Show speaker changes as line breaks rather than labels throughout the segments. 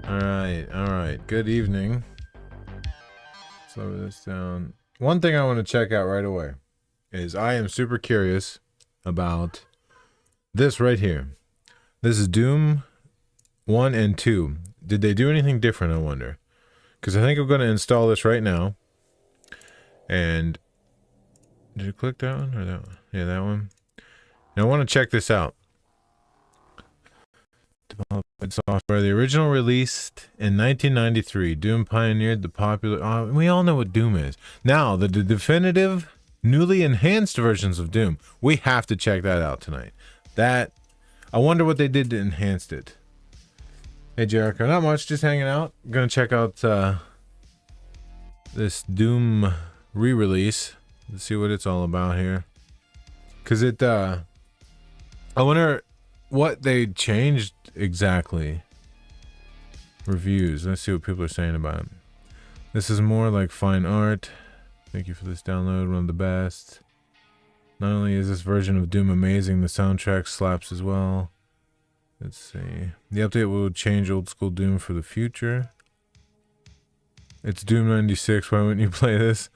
Alright. Good evening. Slow this down. One thing I want to check out right away is I am super curious about this right here. This is Doom 1 and 2. Did they do anything different, I wonder? Because I think I'm going to install this right now. And did you click that one or that one? Yeah, that one. Now I want to check this out. Development software. The original released in 1993. Doom pioneered the popular... we all know what Doom is. Now, the definitive, newly enhanced versions of Doom. We have to check that out tonight. I wonder what they did to enhance it. Hey, Jericho. Not much, just hanging out. I'm gonna check out this Doom re-release. Let's see what it's all about here. Because I wonder what they changed exactly. Reviews. Let's see what people are saying about it. This is more like fine art. Thank you for this download. One of the best. Not only is this version of Doom amazing, the soundtrack slaps as well. Let's see. The update will change old school Doom for the future. It's Doom 96. Why wouldn't you play this?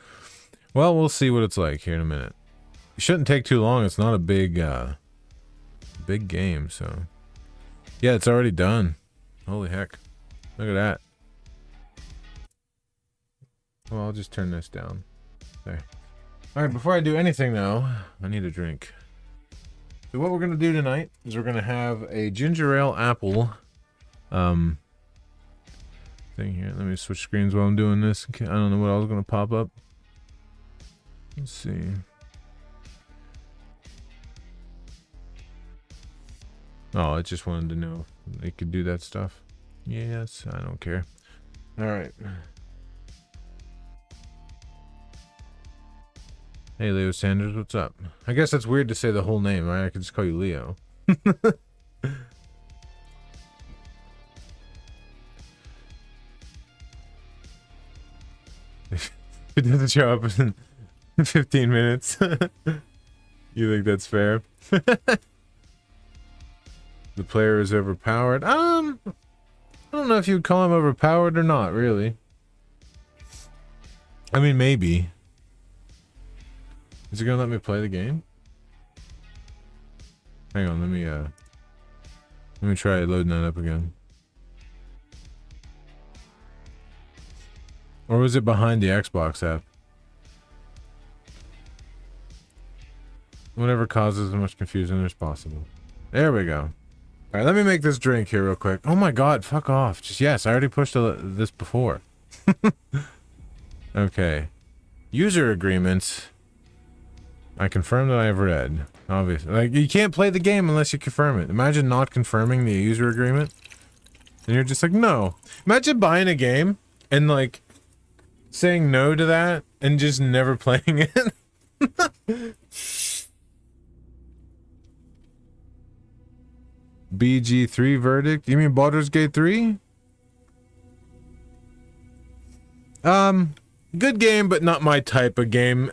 Well, we'll see what it's like here in a minute. It shouldn't take too long. It's not a big game, so... Yeah, it's already done. Holy heck. Look at that. Well, I'll just turn this down. There. Alright, before I do anything, though, I need a drink. So what we're going to do tonight is we're going to have a ginger ale apple thing here. Let me switch screens while I'm doing this. Okay, I don't know what else is going to pop up. Let's see. Oh, it just wanted to know if they could do that stuff. Yes, I don't care. Alright. Hey, Leo Sanders, what's up? I guess that's weird to say the whole name, right? I could just call you Leo. If it doesn't show up in 15 minutes, you think that's fair? The player is overpowered. I don't know if you'd call him overpowered or not, really. I mean, maybe. Is it gonna let me play the game? Hang on, let me try loading that up again. Or was it behind the Xbox app? Whatever causes as much confusion as possible. There we go. Alright, let me make this drink here real quick. Oh my god, fuck off. Just yes, I already pushed this before. Okay. User agreements. I confirm that I have read. Obviously. Like, you can't play the game unless you confirm it. Imagine not confirming the user agreement. And you're just like, no. Imagine buying a game and, like, saying no to that and just never playing it. BG3 verdict? You mean Baldur's Gate 3? Good game, but not my type of game.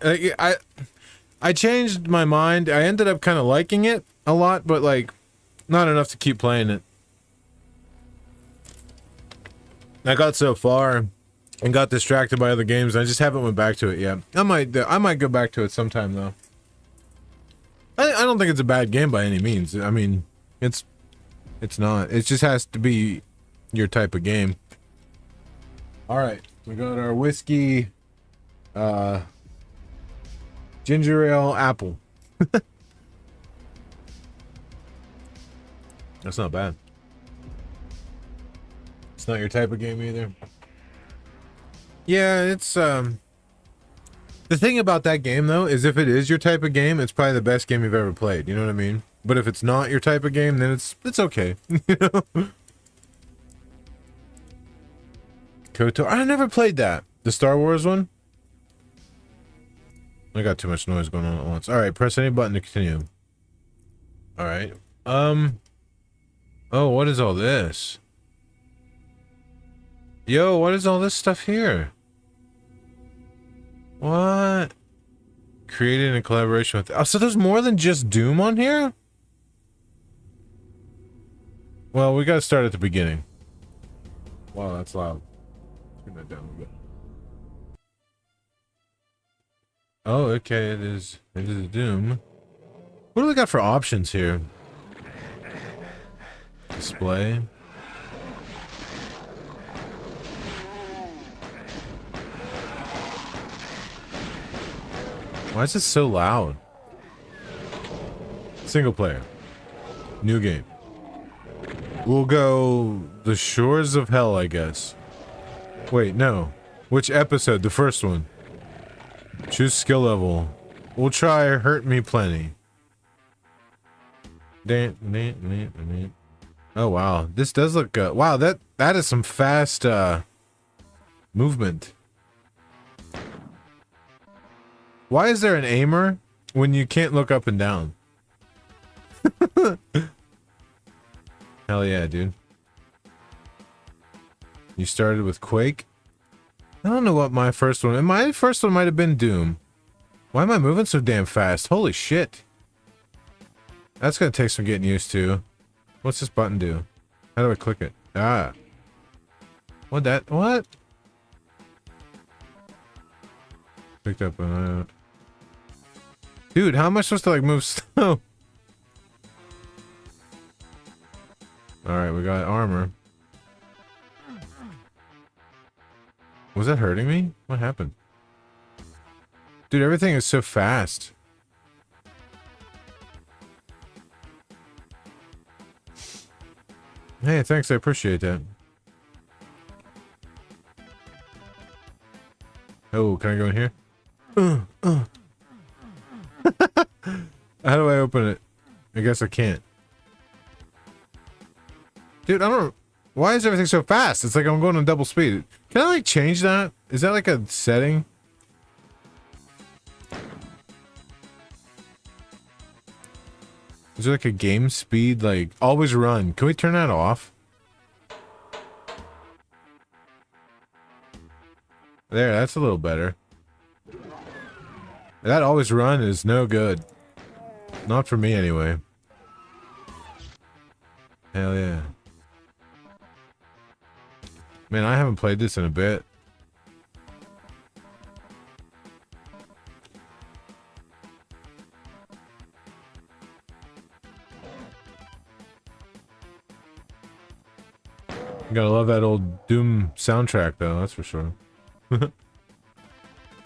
I changed my mind. I ended up kind of liking it a lot, but like, not enough to keep playing it. I got so far and got distracted by other games. I just haven't went back to it yet. I might go back to it sometime though. I don't think it's a bad game by any means. I mean, it's not. It just has to be your type of game. All right, we got our whiskey. Ginger ale apple. That's not bad. It's not your type of game either. Yeah, it's the thing about that game though is if it is your type of game, it's probably the best game you've ever played. You know what I mean? But if it's not your type of game, then it's okay. You know? KOTOR. I never played that. The Star Wars one? I got too much noise going on at once. Alright, press any button to continue. Alright. Oh, what is all this? Yo, what is all this stuff here? What? Created in collaboration with... Oh, so there's more than just Doom on here? Well, we gotta start at the beginning. Wow, that's loud. Turn that down a bit. Oh, okay, it is Doom. What do we got for options here? Display. Why is this so loud? Single player. New game. We'll go The Shores of Hell, I guess. Wait, no. Which episode? The first one. Choose skill level. We'll try Hurt Me Plenty. Oh wow, this does look good. Wow, that is some fast movement. Why is there an aimer when you can't look up and down? Hell yeah, dude. You started with Quake? I don't know what my first one... My first one might have been Doom. Why am I moving so damn fast? Holy shit. That's gonna take some getting used to. What's this button do? How do I click it? Ah. What? Picked up a... Dude, how am I supposed to, like, move slow? Alright, we got armor. Was that hurting me? What happened? Dude, everything is so fast. Hey, thanks, I appreciate that. Oh, can I go in here? How do I open it? I guess I can't. Dude, I don't... Why is everything so fast? It's like I'm going on double speed. Can I, like, change that? Is that, like, a setting? Is there, like, a game speed? Like, always run. Can we turn that off? There, that's a little better. That always run is no good. Not for me, anyway. Hell yeah. Man, I haven't played this in a bit. Gotta love that old Doom soundtrack, though, that's for sure.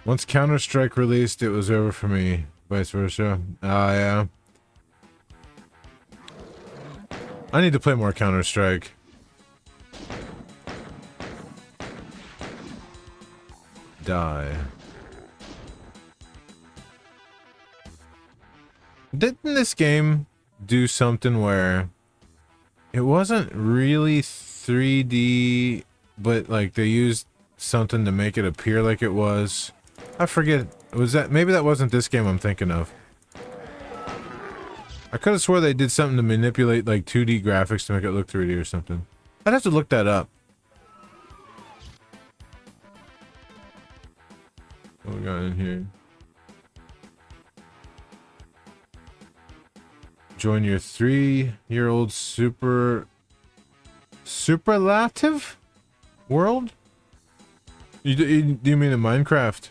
Once Counter-Strike released, it was over for me. Vice versa. Ah, yeah. I need to play more Counter-Strike. Die. Didn't this game do something where it wasn't really 3D, but like they used something to make it appear like it was? I forget. Was that... Maybe that wasn't this game I'm thinking of. I could have swore they did something to manipulate like 2D graphics to make it look 3D or something. I'd have to look that up. What we got in here? Join your 3-year-old superlative world? Do you mean in Minecraft?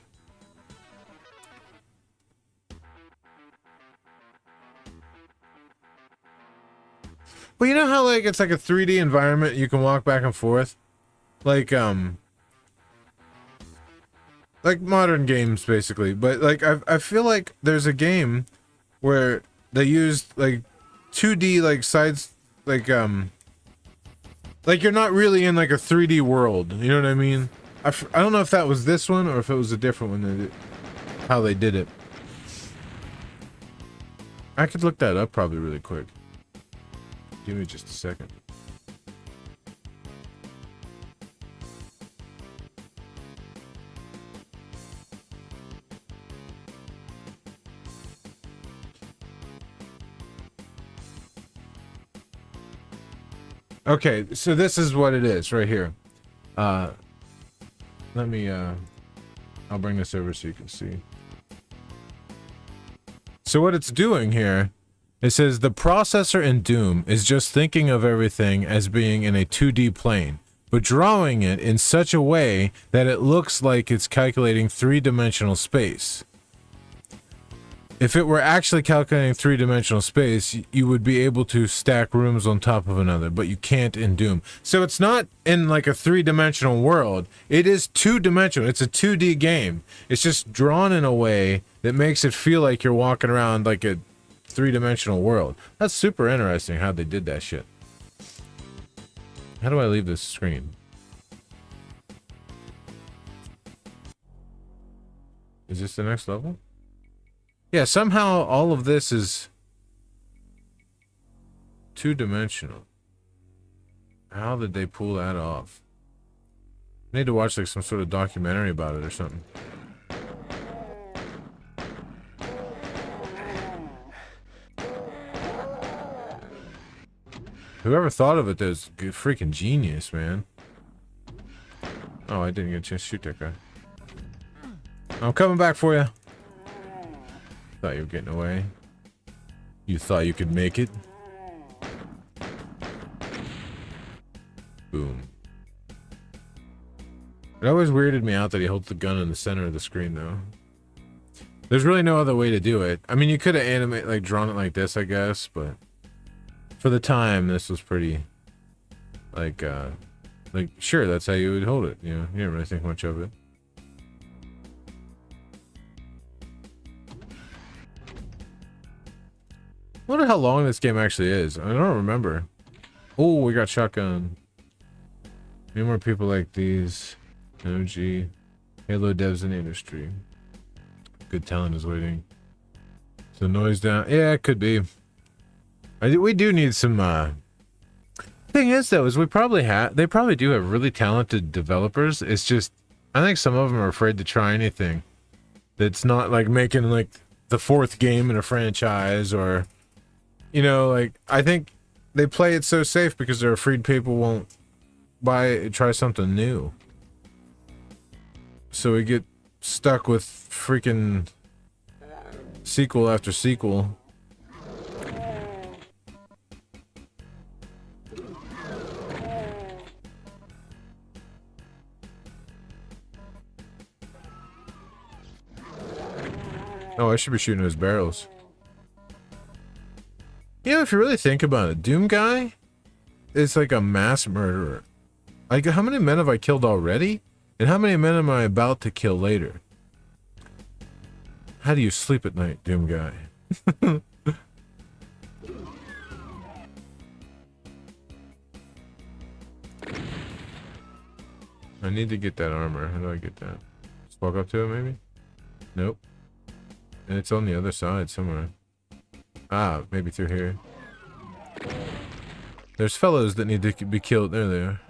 But you know how like it's like a 3D environment, you can walk back and forth? Like modern games basically, but like I feel like there's a game where they used like 2D like sides, like you're not really in like a 3D world, you know what I mean? I don't know if that was this one or if it was a different one how they did it. I could look that up probably really quick. Give me just a second. Okay, so this is what it is right here. Let me, I'll bring this over so you can see. So what it's doing here, it says the processor in Doom is just thinking of everything as being in a 2D plane. but drawing it in such a way that it looks like it's calculating three-dimensional space. If it were actually calculating three-dimensional space, you would be able to stack rooms on top of another, but you can't in Doom. So it's not in like a three-dimensional world. It is two-dimensional. It's a 2D game. It's just drawn in a way that makes it feel like you're walking around like a three-dimensional world. That's super interesting how they did that shit. How do I leave this screen? Is this the next level? Yeah, somehow all of this is two-dimensional. How did they pull that off? I need to watch like some sort of documentary about it or something. Whoever thought of it is a freaking genius, man. Oh, I didn't get a chance to shoot that guy. I'm coming back for you. Thought you were getting away. You thought you could make it? Boom. It always weirded me out that he holds the gun in the center of the screen, though. There's really no other way to do it. I mean, you could have like drawn it like this, I guess, but for the time, this was pretty, like sure, that's how you would hold it. You know, you didn't really think much of it. I wonder how long this game actually is. I don't remember. Oh, we got shotgun. Any more people like these? OG. Halo devs in the industry. Good talent is waiting. So noise down. Yeah, it could be. We do need some, thing is though, is they probably do have really talented developers. It's just, I think some of them are afraid to try anything that's not like making like the fourth game in a franchise, or, you know, like, I think they play it so safe because they're afraid people won't try something new. So we get stuck with freaking sequel after sequel. Oh, I should be shooting his barrels. You know, if you really think about it, Doom Guy is like a mass murderer. Like, how many men have I killed already? And how many men am I about to kill later? How do you sleep at night, Doom Guy? I need to get that armor. How do I get that? Just walk up to it, maybe? Nope. And it's on the other side somewhere. Ah, maybe through here. There's fellows that need to be killed. There they are.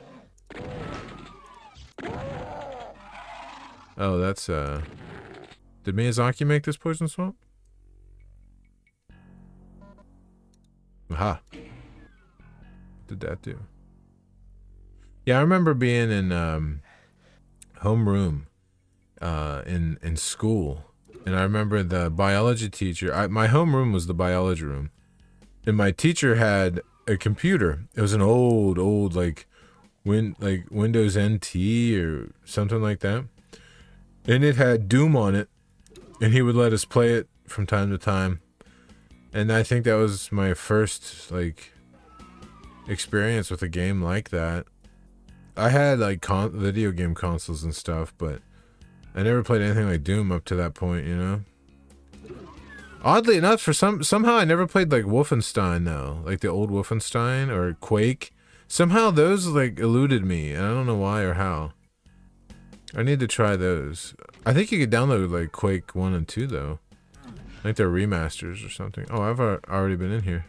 Oh, that's, did Miyazaki make this poison swamp? Aha. What did that do? Yeah, I remember being in, homeroom, in school. And I remember the biology teacher, my homeroom was the biology room. And my teacher had a computer. It was an old, like Windows NT or something like that. And it had Doom on it. And he would let us play it from time to time. And I think that was my first, like, experience with a game like that. I had, like, video game consoles and stuff, but I never played anything like Doom up to that point, you know? Oddly enough, somehow I never played, like, Wolfenstein, though. Like, the old Wolfenstein or Quake. Somehow those, like, eluded me. And I don't know why or how. I need to try those. I think you could download, like, Quake 1 and 2, though. I think they're remasters or something. Oh, I've already been in here.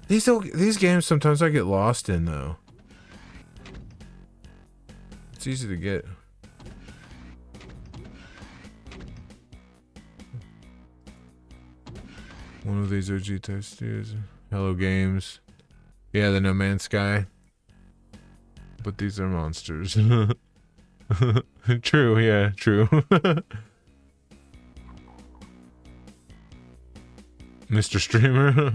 These games, sometimes I get lost in, though. It's easy to get. One of these OG type studios. Hello Games. Yeah, the No Man's Sky. But these are monsters. True, yeah, true. Mr. Streamer.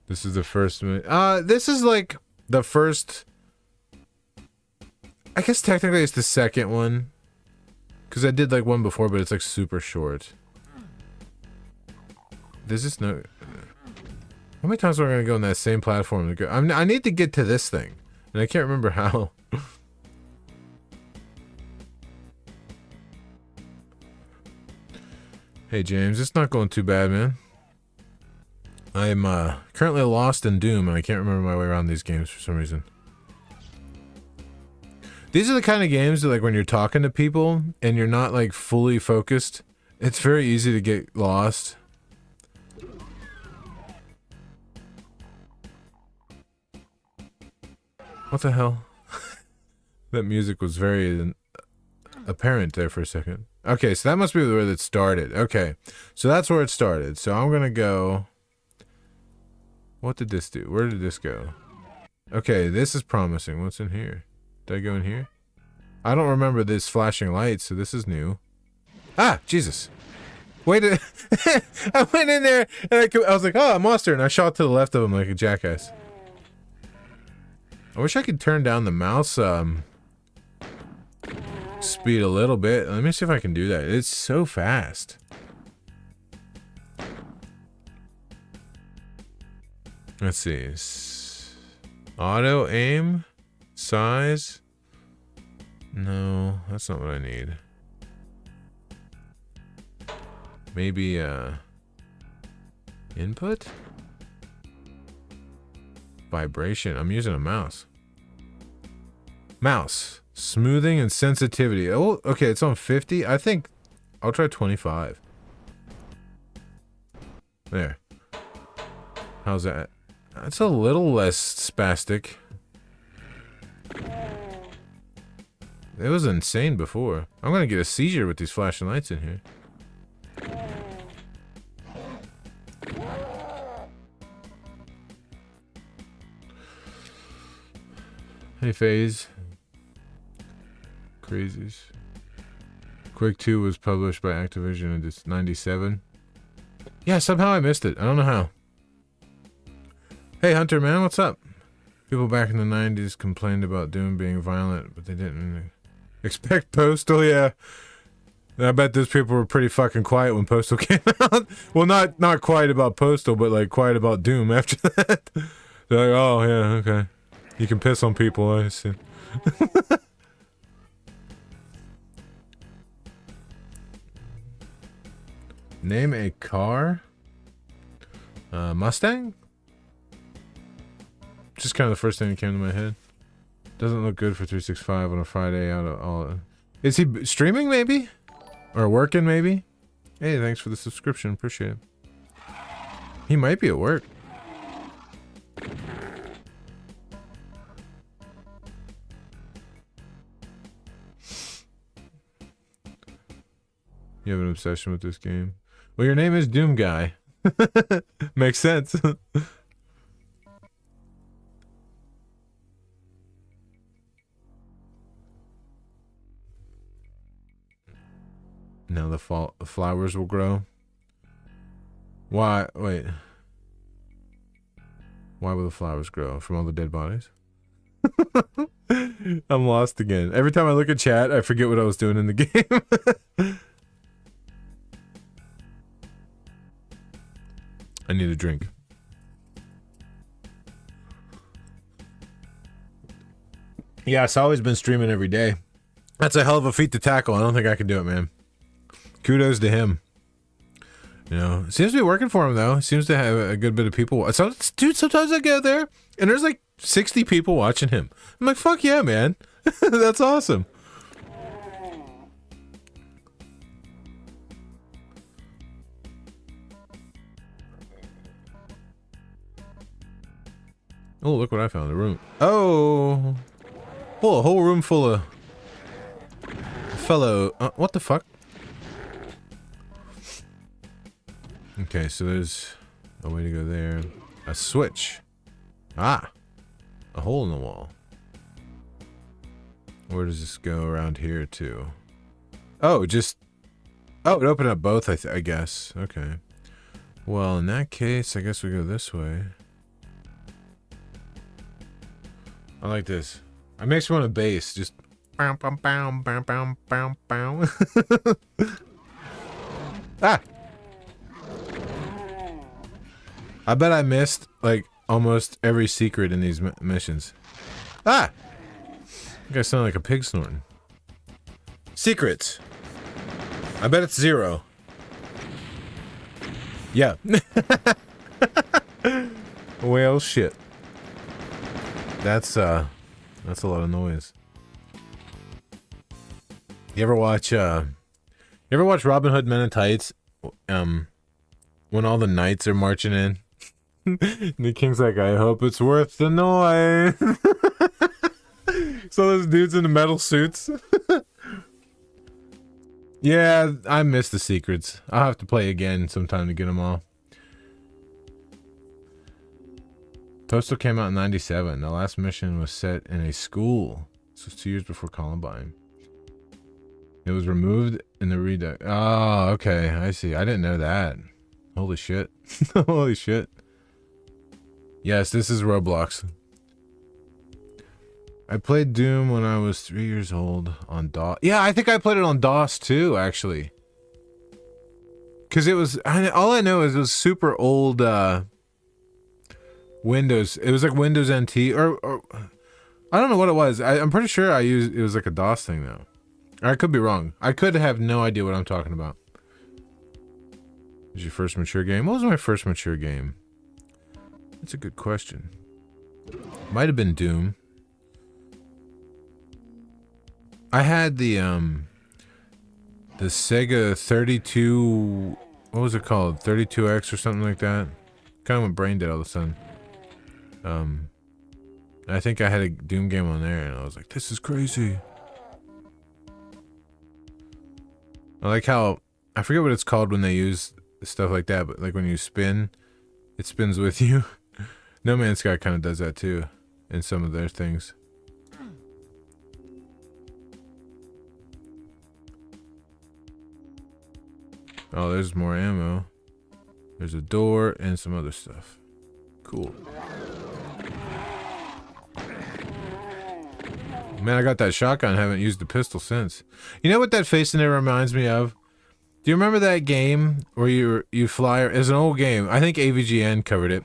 This is the first minute. This is like the first... I guess technically it's the second one. Because I did like one before, but it's like super short. There's just no... How many times am I going to go on that same platform to go? I need to get to this thing. And I can't remember how. Hey James, it's not going too bad, man. I'm currently lost in Doom and I can't remember my way around these games for some reason. These are the kind of games that, like, when you're talking to people and you're not like fully focused, it's very easy to get lost. What the hell? That music was very apparent there for a second. Okay, so that must be where it started. Okay, so that's where it started. So I'm gonna go... What did this do? Where did this go? Okay, this is promising. What's in here? Did I go in here? I don't remember this flashing light, so this is new. Ah, Jesus. Wait, I went in there and I was like, oh, a monster, and I shot to the left of him like a jackass. I wish I could turn down the mouse speed a little bit. Let me see if I can do that. It's so fast. Let's see. Auto aim, size. No, that's not what I need. Maybe input? Vibration. I'm using a mouse. Mouse. Smoothing and sensitivity. Oh, okay, it's on 50. I think I'll try 25. There. How's that? That's a little less spastic. It was insane before. I'm gonna get a seizure with these flashing lights in here. Hey, FaZe. Crazies. Quake 2 was published by Activision in 97. Yeah, somehow I missed it. I don't know how. Hey, Hunter, man, what's up? People back in the 90s complained about Doom being violent, but they didn't expect Postal, yeah. I bet those people were pretty fucking quiet when Postal came out. Well, not quiet about Postal, but like quiet about Doom after that. They're like, oh, yeah, okay. You can piss on people, I see. Name a car? Mustang? Just kind of the first thing that came to my head. Doesn't look good for 365 on a Friday out of all. Is he streaming maybe? Or working maybe? Hey, thanks for the subscription. Appreciate it. He might be at work. You have an obsession with this game. Well, your name is Doom Guy. Makes sense. Now the flowers will grow. Why? Wait. Why will the flowers grow? From all the dead bodies? I'm lost again. Every time I look at chat, I forget what I was doing in the game. I need a drink. Yeah, it's always been streaming every day. That's a hell of a feat to tackle. I don't think I can do it, man. Kudos to him. You know, it seems to be working for him, though. He seems to have a good bit of people. So, dude, sometimes I go there, and there's like 60 people watching him. I'm like, fuck yeah, man. That's awesome. Oh, look what I found. A room. Oh. Oh, a whole room full of fellow... what the fuck? Okay, so there's a way to go there. A switch. Ah. A hole in the wall. Where does this go around here to? Oh, just... Oh, it opened up both, I guess. Okay. Well, in that case, I guess we go this way. I like this. It makes me want a bass. Just bow, bow, bow, bow, bow, bow, bow. Ah! I bet I missed, like, almost every secret in these missions. Ah! I think I sound like a pig snorting. Secrets. I bet it's 0. Yeah. Well, shit. That's a lot of noise. You ever watch Robin Hood Men in Tights? When all the knights are marching in? The king's like, I hope it's worth the noise. So those dudes in the metal suits. Yeah, I missed the secrets. I'll have to play again sometime to get them all. Postal came out in 97. The last mission was set in a school. This was 2 years before Columbine. It was removed in the redux. Oh, okay. I see. I didn't know that. Holy shit. Holy shit. Yes, this is Roblox. I played Doom when I was 3 years old on DOS. Yeah, I think I played it on DOS too, actually. Because it was... all I know is it was super old Windows. It was like Windows NT. Or I don't know what it was. I'm pretty sure it was like a DOS thing though. Or I could be wrong. I could have no idea what I'm talking about. Was your first mature game? What was my first mature game? That's a good question. Might have been Doom. I had the Sega 32... What was it called? 32X or something like that? Kind of went brain dead all of a sudden. I think I had a Doom game on there and I was like, this is crazy. I like how... I forget what it's called when they use stuff like that, but like when you spin, it spins with you. No Man's Sky kind of does that too in some of their things. Oh, there's more ammo. There's a door and some other stuff. Cool. Man, I got that shotgun. I haven't used the pistol since. You know what that face in there reminds me of? Do you remember that game where you fly? It's an old game. I think AVGN covered it.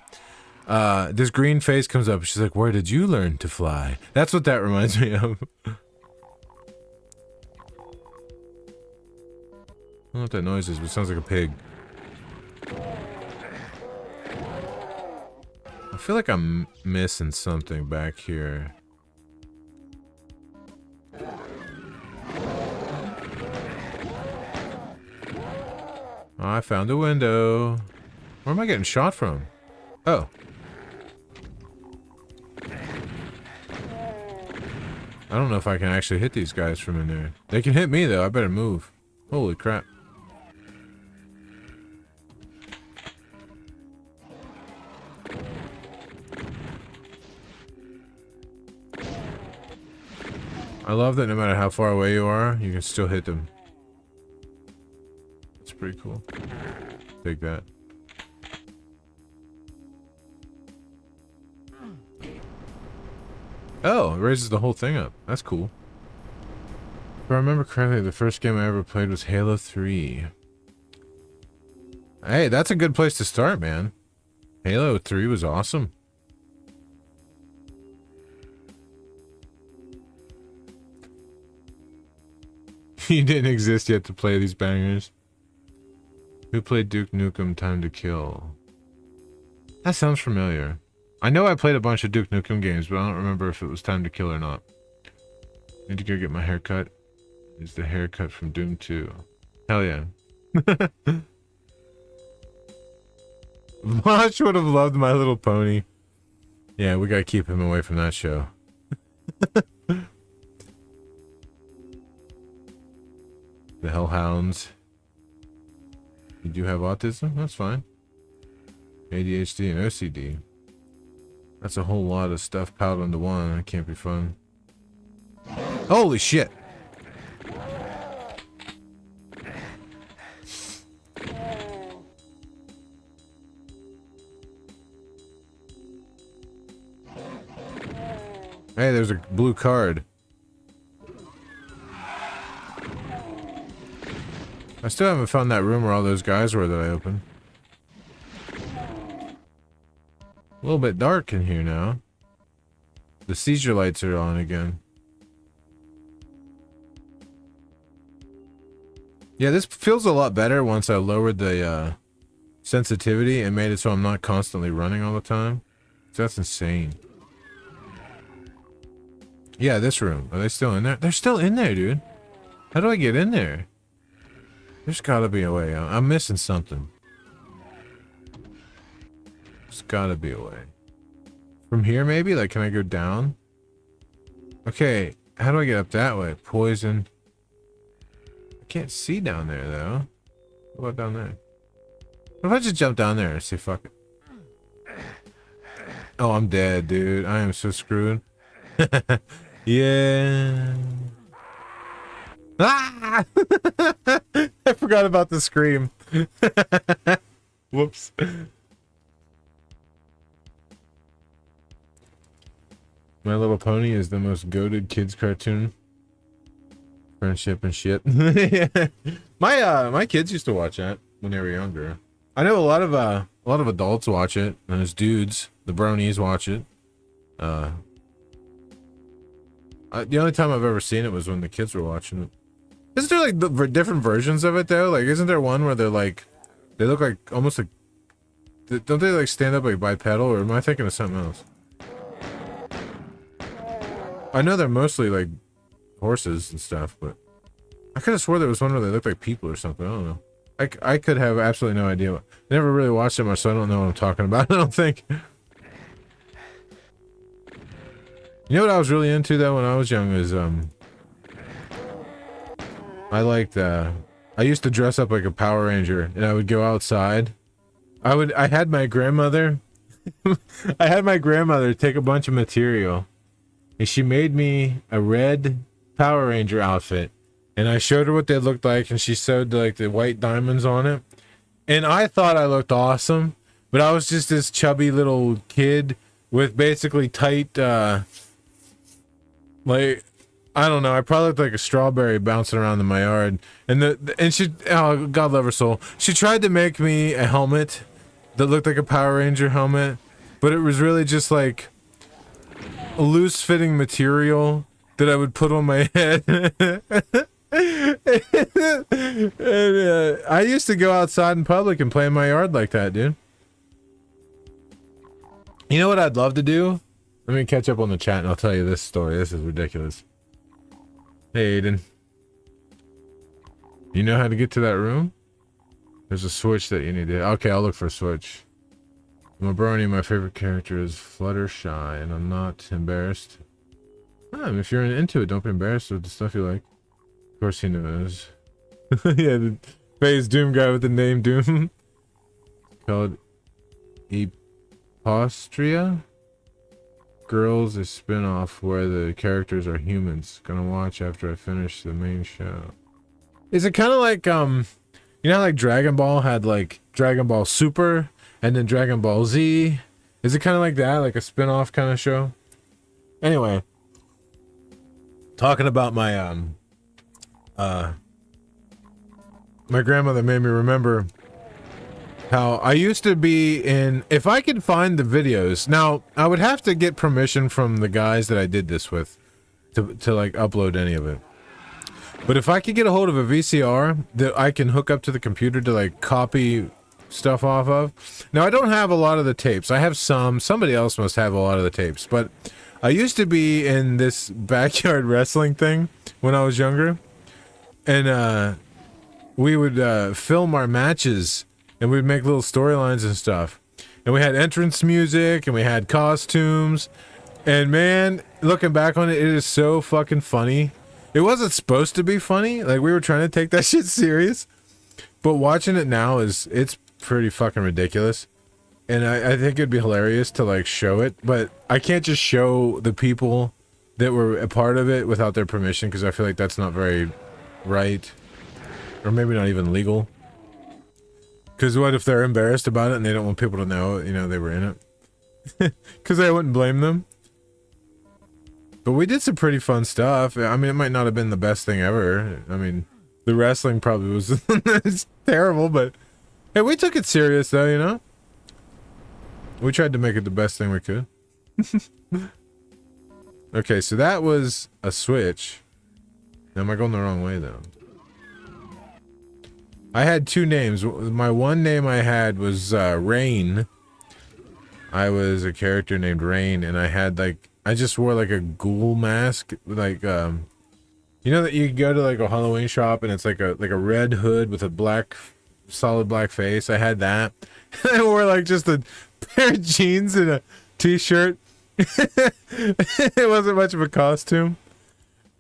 This green face comes up. She's like, "Where did you learn to fly?" That's what that reminds me of. I don't know what that noise is, but it sounds like a pig. I feel like I'm missing something back here. Oh, I found a window. Where am I getting shot from? Oh. I don't know if I can actually hit these guys from in there. They can hit me though, I better move. Holy crap. I love that no matter how far away you are, you can still hit them. It's pretty cool. Take that. Oh, it raises the whole thing up. That's cool. If I remember correctly, the first game I ever played was Halo 3. Hey, that's a good place to start, man. Halo 3 was awesome. You didn't exist yet to play these bangers. Who played Duke Nukem Time to Kill? That sounds familiar. I know I played a bunch of Duke Nukem games, but I don't remember if it was Time to Kill or not. Need to go get my hair cut. It's the haircut from Doom 2. Hell yeah. Vosh would have loved My Little Pony. Yeah, we gotta keep him away from that show. The Hellhounds. You do have autism? That's fine. ADHD and OCD. That's a whole lot of stuff piled into one. That can't be fun. Holy shit! Hey, there's a blue card. I still haven't found that room where all those guys were that I opened. A little bit dark in here now. The seizure lights are on again. Yeah, this feels a lot better once I lowered the sensitivity and made it so I'm not constantly running all the time. So that's insane. Yeah, this room. Are they still in there? They're still in there, dude. How do I get in there? There's gotta be a way. I'm missing something. There's gotta be a way. From here, maybe? Like, can I go down? Okay, how do I get up that way? Poison. I can't see down there, though. What about down there? What if I just jump down there and say, fuck it? Oh, I'm dead, dude. I am so screwed. Yeah. Ah! I forgot about the scream. Whoops. My Little Pony is the most goated kids cartoon. Friendship and shit. Yeah. My kids used to watch that when they were younger. I know a lot of adults watch it, and there's dudes, the bronies watch it. The only time I've ever seen it was when the kids were watching it. Isn't there like different versions of it though? Like, isn't there one where they're like, they look like almost like, don't they like stand up like bipedal, or am I thinking of something else? I know they're mostly like horses and stuff, but I could have swore there was one where they looked like people or something. I don't know. I could have absolutely no idea. I never really watched it much, so I don't know what I'm talking about. I don't think. You know what I was really into though when I was young is I liked I used to dress up like a Power Ranger, and I would go outside. I had my grandmother I had my grandmother take a bunch of material, and she made me a red Power Ranger outfit, and I showed her what they looked like, and she sewed like the white diamonds on it, and I thought I looked awesome, but I was just this chubby little kid with basically tight like, I don't know, I probably looked like a strawberry bouncing around in my yard. And she, oh, God love her soul, she tried to make me a helmet that looked like a Power Ranger helmet, but it was really just like a loose fitting material that I would put on my head. And, I used to go outside in public and play in my yard like that, dude. You know what I'd love to do? Let me catch up on the chat and I'll tell you this story. This is ridiculous. Hey, Aiden. You know how to get to that room? There's a switch that you need to... Okay, I'll look for a switch. I'm a brony. My favorite character is Fluttershy, and I'm not embarrassed. If you're into it, don't be embarrassed with the stuff you like. Of course he knows. Yeah, the phase Doom guy with the name Doom. Called Epostria? Girls, a spin-off where the characters are humans. Gonna watch after I finish the main show. Is it kind of like, you know how like Dragon Ball had like Dragon Ball Super and then Dragon Ball Z? Is it kind of like that? Like a spin-off kind of show? Anyway. Talking about my, my grandmother made me remember how I used to be in, if I could find the videos, now I would have to get permission from the guys that I did this with to like upload any of it. But if I could get a hold of a VCR that I can hook up to the computer to like copy stuff off of. Now I don't have a lot of the tapes. I have somebody else must have a lot of the tapes, but I used to be in this backyard wrestling thing when I was younger, and we would film our matches. And we'd make little storylines and stuff. And we had entrance music, and we had costumes. And man, looking back on it, it is so fucking funny. It wasn't supposed to be funny. Like, we were trying to take that shit serious. But watching it now it's pretty fucking ridiculous. And I think it'd be hilarious to, like, show it. But I can't just show the people that were a part of it without their permission, because I feel like that's not very right. Or maybe not even legal. Because what if they're embarrassed about it and they don't want people to know, you know, they were in it? Because I wouldn't blame them. But we did some pretty fun stuff. I mean, it might not have been the best thing ever. I mean, the wrestling probably was it's terrible, but hey, we took it serious though, you know? We tried to make it the best thing we could. Okay, so that was a switch. Now, am I going the wrong way though? I had two names. My one name I had was Rain. I was a character named Rain, and I had like, I just wore like a ghoul mask, like you know that you go to like a Halloween shop and it's like a red hood with a black, solid black face. I had that. I wore like just a pair of jeans and a t-shirt. It wasn't much of a costume.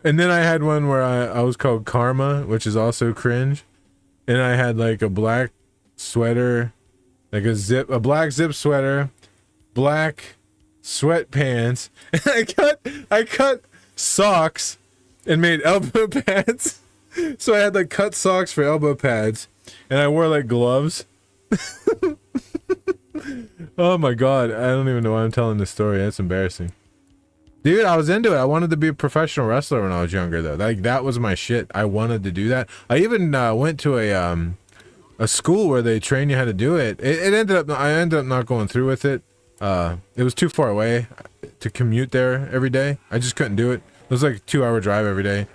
And then I had one where I was called Karma, which is also cringe. And I had like a black sweater, like a black zip sweater, black sweatpants. And I cut socks and made elbow pads. So I had like cut socks for elbow pads. And I wore like gloves. Oh my god, I don't even know why I'm telling this story. That's embarrassing. Dude, I was into it. I wanted to be a professional wrestler when I was younger, though. Like, that was my shit. I wanted to do that. I even went to a school where they train you how to do it. I ended up not going through with it. It was too far away to commute there every day. I just couldn't do it. It was like a 2-hour drive every day.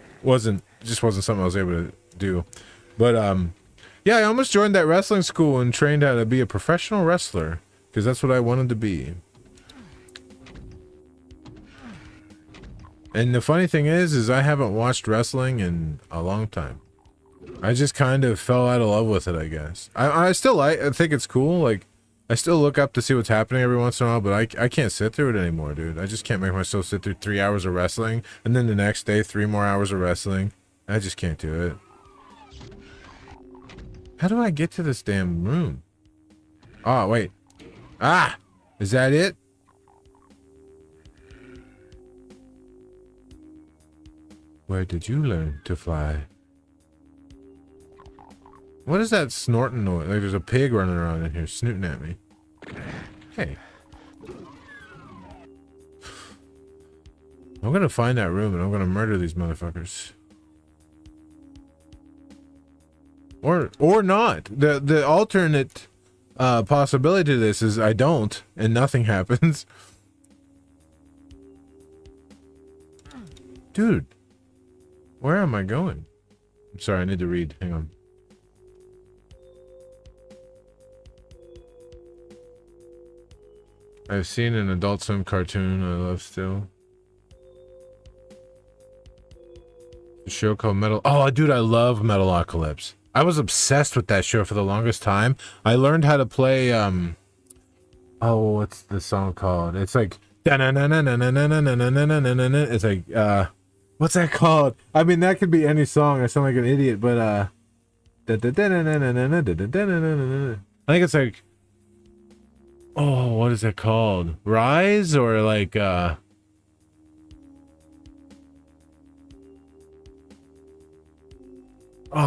Just wasn't something I was able to do. But yeah, I almost joined that wrestling school and trained how to be a professional wrestler because that's what I wanted to be. And the funny thing is I haven't watched wrestling in a long time. I just kind of fell out of love with it, I guess. I think it's cool. Like, I still look up to see what's happening every once in a while, but I can't sit through it anymore, dude. I just can't make myself sit through 3 hours of wrestling, and then the next day, 3 more hours of wrestling. I just can't do it. How do I get to this damn room? Oh, wait. Ah! Is that it? Where did you learn to fly? What is that snorting noise? Like there's a pig running around in here snooting at me. Hey. I'm gonna find that room and I'm gonna murder these motherfuckers. Or not. The alternate possibility to this is I don't and nothing happens. Dude. Where am I going? I'm sorry, I need to read. Hang on. I've seen an Adult Swim cartoon I love still. A show called Metal... Oh, dude, I love Metalocalypse. I was obsessed with that show for the longest time. I learned how to play, oh, what's the song called? It's like... It's like, what's that called? I mean, that could be any song. I sound like an idiot, but, I think it's like... Oh, what is it called? Rise or like oh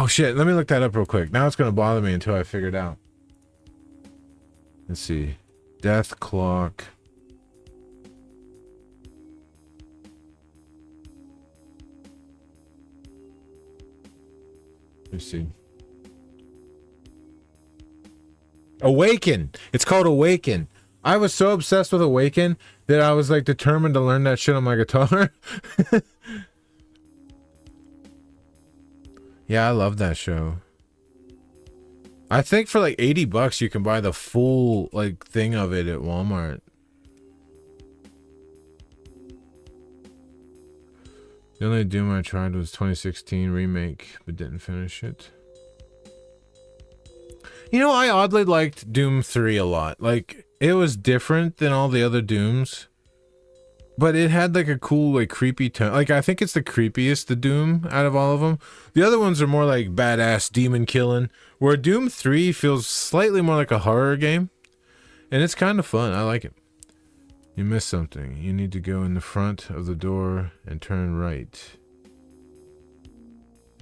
shit, let me look that up real quick. Now it's gonna bother me until I figure it out. Let's see. Death Clock. Let's see. Awaken. It's called Awaken. I was so obsessed with Awaken that I was like determined to learn that shit on my guitar. Yeah, I love that show. I think for like $80 you can buy the full like thing of it at Walmart. The only Doom I tried was 2016 remake, but didn't finish it. You know, I oddly liked Doom 3 a lot. Like, it was different than all the other Dooms. But it had like a cool, like creepy tone. Like, I think it's the creepiest, the Doom, out of all of them. The other ones are more like badass demon killing. Where Doom 3 feels slightly more like a horror game. And it's kind of fun. I like it. You missed something. You need to go in the front of the door and turn right.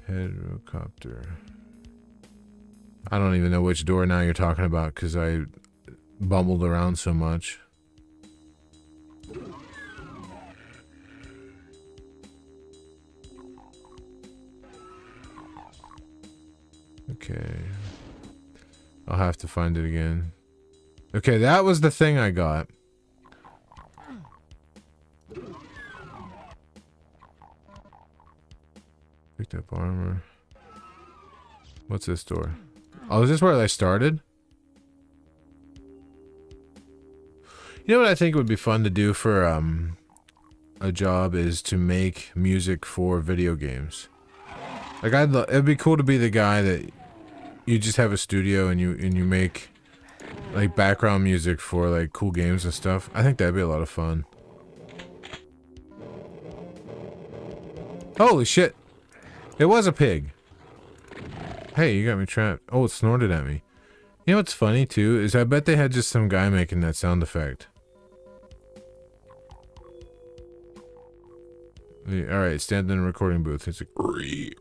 Helicopter. I don't even know which door now you're talking about because I bumbled around so much. Okay. I'll have to find it again. Okay, that was the thing I got. Picked up armor. What's this door? Oh, is this where I started? You know what I think would be fun to do for a job is to make music for video games. Like it'd be cool to be the guy that you just have a studio and you make like background music for like cool games and stuff. I think that'd be a lot of fun. Holy shit. It was a pig. Hey, you got me trapped. Oh, it snorted at me. You know what's funny too is I bet they had just some guy making that sound effect. Alright, stand in a recording booth. It's like ree.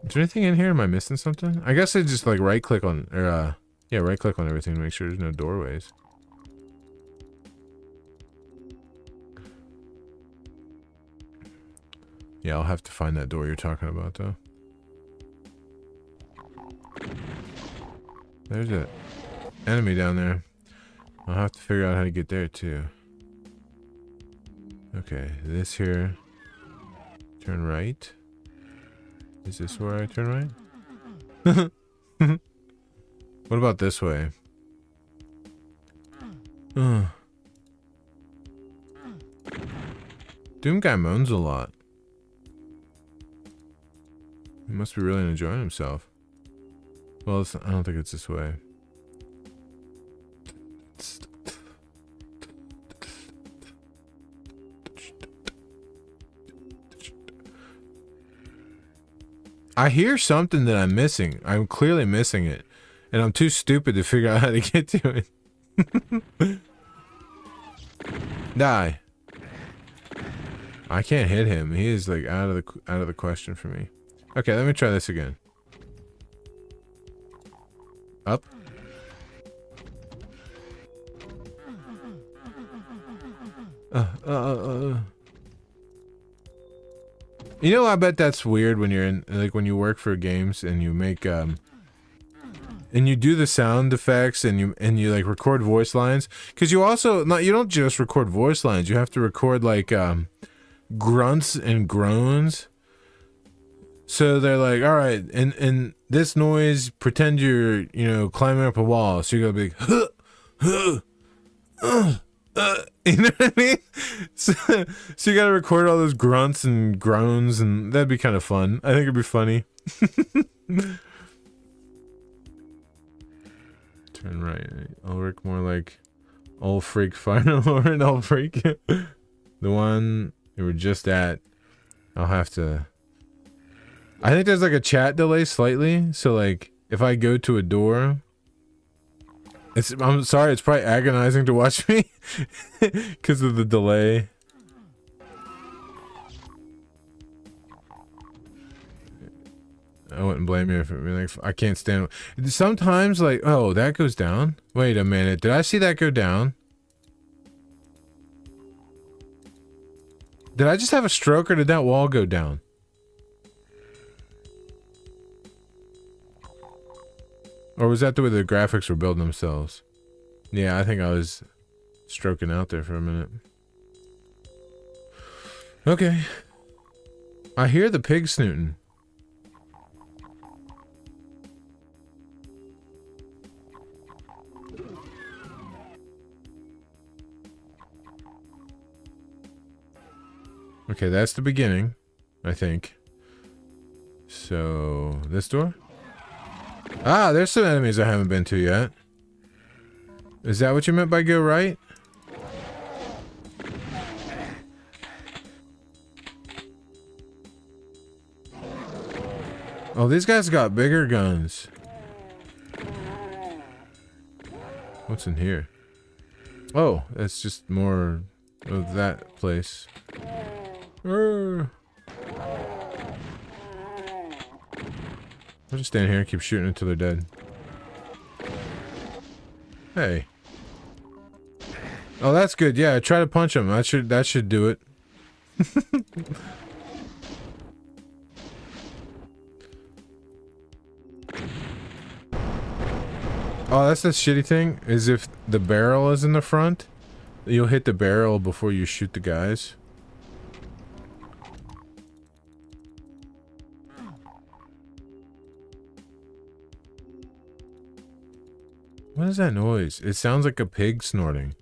Is there anything in here? Am I missing something? I guess I just like right click on yeah, right click on everything to make sure there's no doorways. Yeah, I'll have to find that door you're talking about though. There's an enemy down there. I'll have to figure out how to get there too. Okay, this here. Turn right. Is this where I turn right? What about this way? Doom guy moans a lot. He must be really enjoying himself. Well, I don't think it's this way. I hear something that I'm missing. I'm clearly missing it. And I'm too stupid to figure out how to get to it. Die. I can't hit him. He is like out of the question for me. Okay, let me try this again. Up. You know, I bet that's weird when you're in, like, when you work for games and you make, and you do the sound effects and you like record voice lines. Cause you also, you don't just record voice lines, you have to record like, grunts and groans. So they're like, all right, and this noise, pretend you're, you know, climbing up a wall. So you're gonna be like, you know what I mean? So you gotta record all those grunts and groans, and that'd be kind of fun. I think it'd be funny. Turn right. Ulrich, more like UlrichFireLord. Ulrich. The one you were just at. I'll have to... I think there's like a chat delay slightly. So like, if I go to a door... I'm sorry, it's probably agonizing to watch me because of the delay. I wouldn't blame you if it, like, I can't stand. Sometimes, like, oh, that goes down. Wait a minute, did I see that go down? Did I just have a stroke, or did that wall go down? Or was that the way the graphics were building themselves? Yeah, I think I was stroking out there for a minute. Okay. I hear the pig snooting. Okay, that's the beginning, I think. So, this door? Ah, there's some enemies I haven't been to yet. Is that what you meant by go right? Oh, these guys got bigger guns. What's in here? Oh, that's just more of that place. I'll just stand here and keep shooting until they're dead. Hey. Oh, that's good. Yeah, try to punch them. That should do it. Oh, that's the shitty thing, is if the barrel is in the front, you'll hit the barrel before you shoot the guys. What is that noise? It sounds like a pig snorting.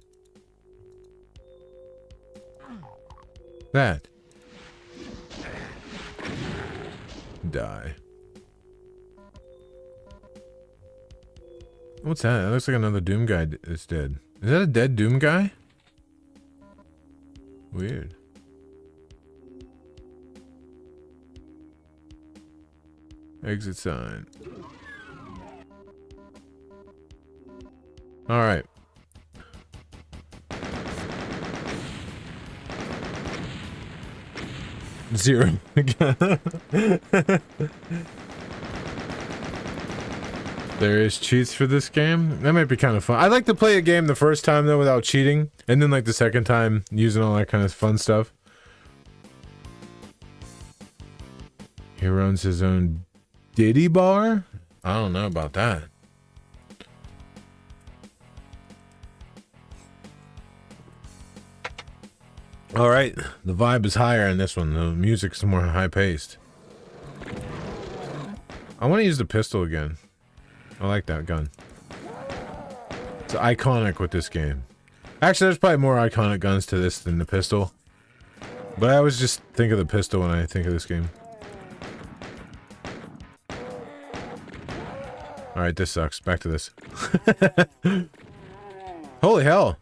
That. Die. What's that? That looks like another Doom guy is dead. Is that a dead Doom guy? Weird. Exit sign. Alright. Zero. There is cheats for this game. That might be kind of fun. I'd like to play a game the first time though without cheating, and then like the second time using all that kind of fun stuff. He runs his own Diddy bar? I don't know about that. All right, the vibe is higher in this one. The music's more high-paced. I want to use the pistol again. I like that gun. It's iconic with this game. Actually, there's probably more iconic guns to this than the pistol. But I always just think of the pistol when I think of this game. Alright, this sucks. Back to this. Holy hell!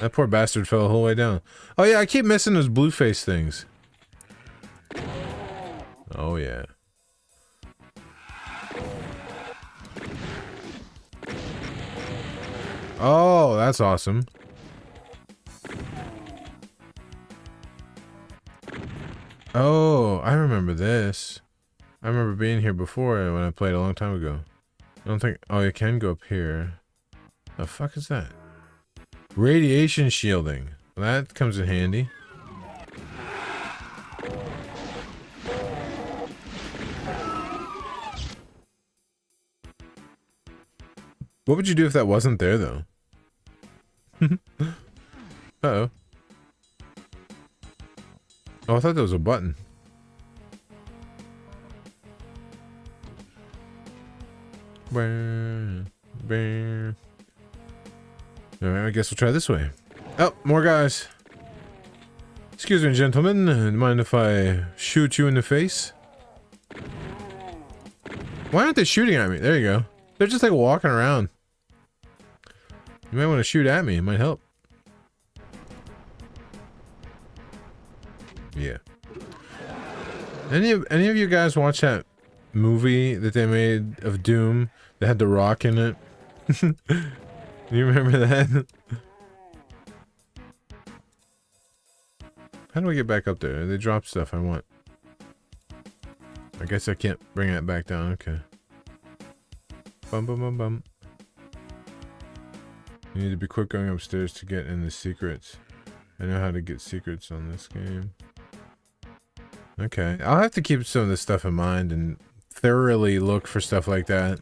That poor bastard fell the whole way down. Oh yeah, I keep missing those blue face things. Oh yeah. Oh, that's awesome. Oh, I remember this. I remember being here before when I played a long time ago. I don't think... Oh, you can go up here. The fuck is that? Radiation shielding. That comes in handy. What would you do if that wasn't there, though? Uh-oh. Oh, I thought there was a button. Alright, I guess we'll try this way. Oh, more guys. Excuse me, gentlemen. Mind if I shoot you in the face? Why aren't they shooting at me? There you go. They're just like walking around. You might want to shoot at me. It might help. Yeah. Any of you guys watch that movie that they made of Doom that had The Rock in it? You remember that? How do I get back up there? They dropped stuff I want. I guess I can't bring that back down. Okay. Bum bum bum bum. You need to be quick going upstairs to get in the secrets. I know how to get secrets on this game. Okay. I'll have to keep some of this stuff in mind and thoroughly look for stuff like that.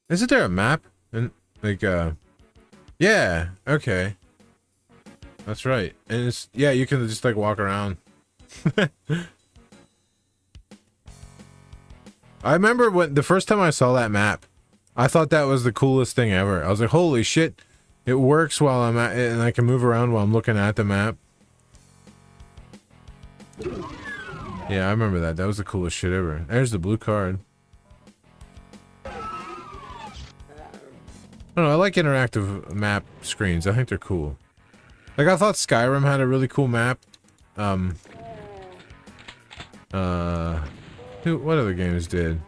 Isn't there a map? And like yeah, okay. That's right. And it's yeah, you can just like walk around. I remember when the first time I saw that map, I thought that was the coolest thing ever. I was like, holy shit, it works while I'm at it and I can move around while I'm looking at the map. Yeah, I remember that. That was the coolest shit ever. There's the blue card. I don't know, I like interactive map screens. I think they're cool. Like, I thought Skyrim had a really cool map. What other games did?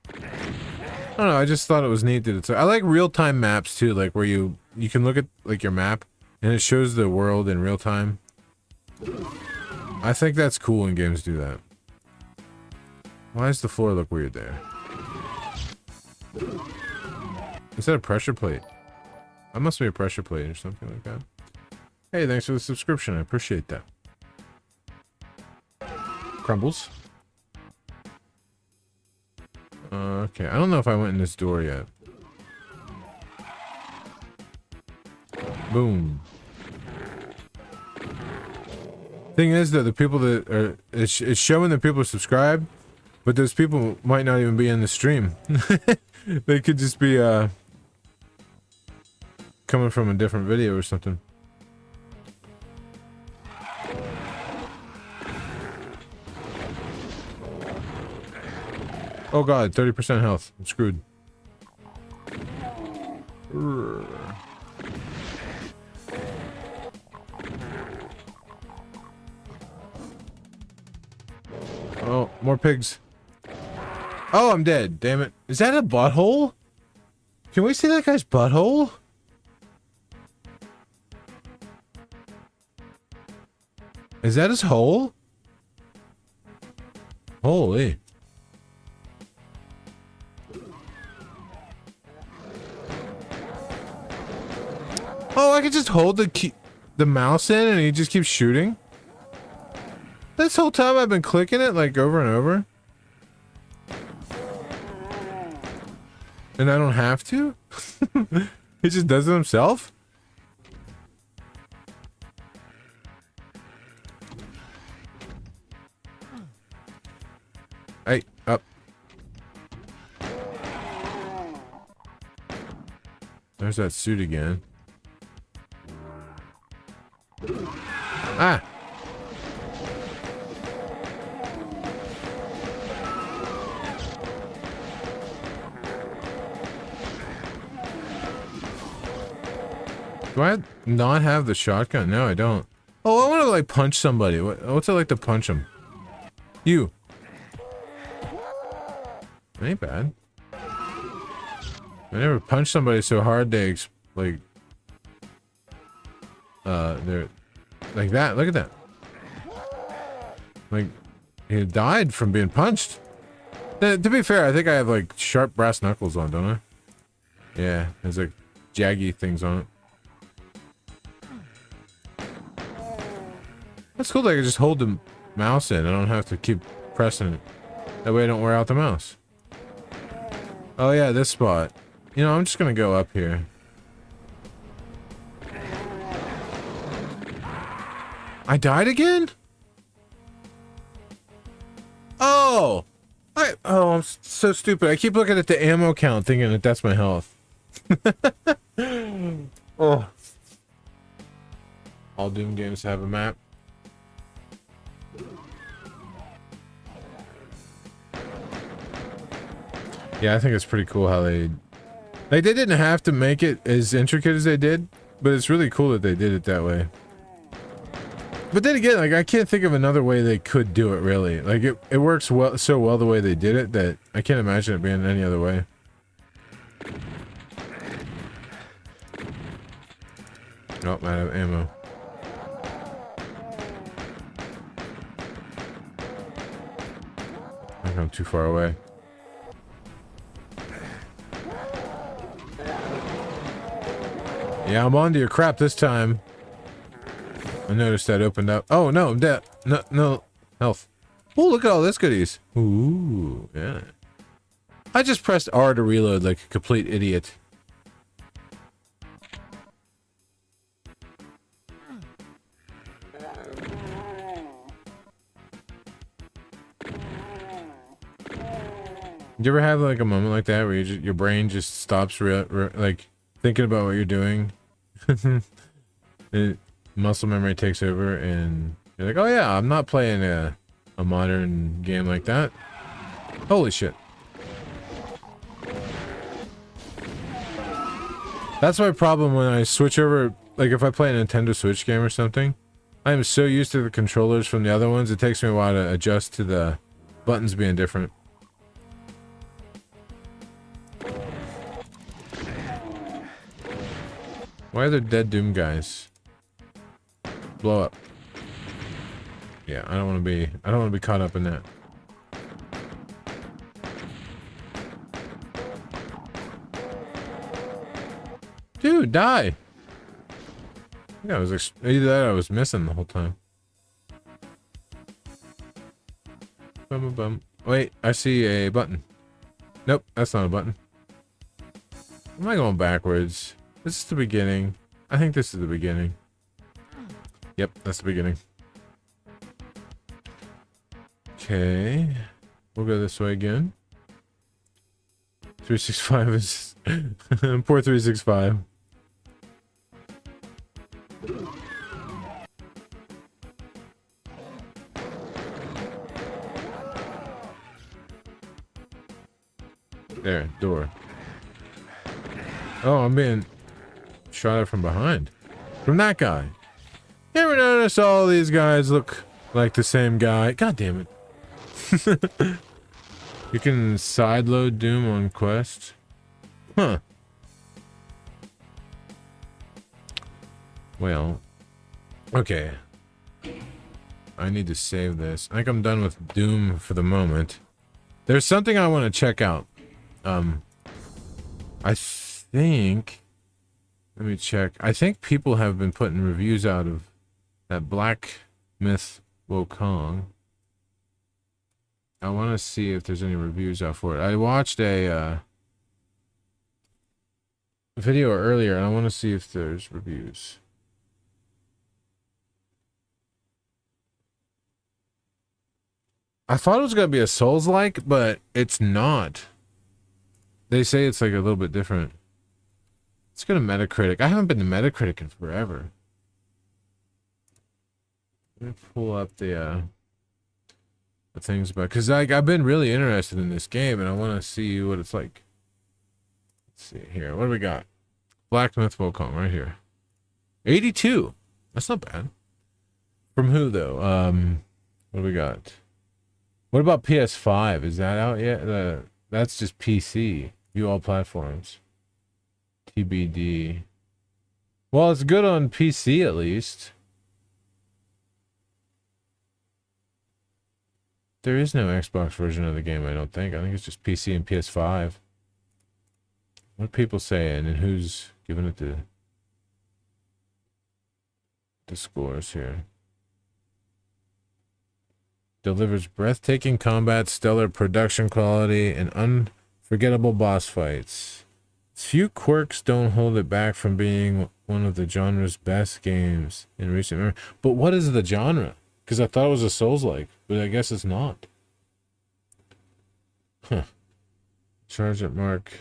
I don't know, I just thought it was neat that it's... I like real-time maps, too, like, where you can look at, like, your map, and it shows the world in real time. I think that's cool when games do that. Why does the floor look weird there? Is that a pressure plate? That must be a pressure plate or something like that. Hey, thanks for the subscription. I appreciate that. Crumbles. Okay, I don't know if I went in this door yet. Boom. Thing is, though, the people that are... It's showing that people are subscribed, but those people might not even be in the stream. They could just be, coming from a different video or something. Oh god, 30% health. I'm screwed. Oh, more pigs. Oh, I'm dead. Damn it. Is that a butthole? Can we see that guy's butthole? Is that his hole? Holy. Oh, I can just hold the mouse in and he just keeps shooting? This whole time I've been clicking it like over and over. And I don't have to? He just does it himself? Hey, up. There's that suit again. Ah! Do I not have the shotgun? No, I don't. Oh, I want to like punch somebody. What's it like to punch him? You. Ain't bad. I never punched somebody so hard they like they're like that. Look at that. Like he died from being punched. To be fair, I think I have like sharp brass knuckles on, don't I? Yeah, there's like jaggy things on it. That's cool that I can just hold the mouse in. I don't have to keep pressing it. That way I don't wear out the mouse. Oh yeah, this spot. You know, I'm just gonna go up here. I died again? Oh! I'm so stupid. I keep looking at the ammo count thinking that that's my health. Oh. All Doom games have a map. Yeah, I think it's pretty cool how they didn't have to make it as intricate as they did, but it's really cool that they did it that way. But then again, like I can't think of another way they could do it really. Like it works so well the way they did it that I can't imagine it being any other way. Oh, I'm out of ammo. I think I'm too far away. Yeah, I'm onto your crap this time. I noticed that opened up. Oh no, I'm dead. No health. Oh, look at all this goodies. Ooh, yeah. I just pressed R to reload like a complete idiot. Do you ever have like a moment like that where your brain just stops like thinking about what you're doing? Muscle memory takes over and you're like, oh yeah, I'm not playing a modern game like that. Holy shit. That's my problem when I switch over, like if I play a Nintendo Switch game or something. I am so used to the controllers from the other ones, it takes me a while to adjust to the buttons being different. Why are there dead Doom guys? Blow up. Yeah, I don't want to be caught up in that. Dude, die. Yeah, I was either that or I was missing the whole time. Bum, bum, bum. Wait, I see a button. Nope, that's not a button. Am I going backwards? This is the beginning. I think this is the beginning. Yep, that's the beginning. Okay. We'll go this way again. 365 is... Poor 365. There, door. Oh, I'm being shot at from behind. From that guy. You ever notice all these guys look like the same guy? God damn it. You can sideload Doom on Quest. Huh. Well. Okay. I need to save this. I think I'm done with Doom for the moment. There's something I want to check out. I think... Let me check. I think people have been putting reviews out of that Black Myth Wukong. I want to see if there's any reviews out for it. I watched a video earlier, and I want to see if there's reviews. I thought it was going to be a Souls-like, but it's not. They say it's like a little bit different. Let's go to Metacritic. I haven't been to Metacritic in forever. Let me pull up the things about, because I've been really interested in this game, and I want to see what it's like. Let's see here. What do we got? Black Myth Wukong right here. 82. That's not bad. From who though? What do we got? What about PS5? Is that out yet? That's just PC. View all platforms. TBD. Well, it's good on PC at least. There is no Xbox version of the game, I don't think. I think it's just PC and PS5. What are people saying, and who's giving it the scores here? Delivers breathtaking combat, stellar production quality, and unforgettable boss fights. Few quirks don't hold it back from being one of the genre's best games in recent memory. But what is the genre? Because I thought it was a Souls-like, but I guess it's not. Huh. Charge at Mark.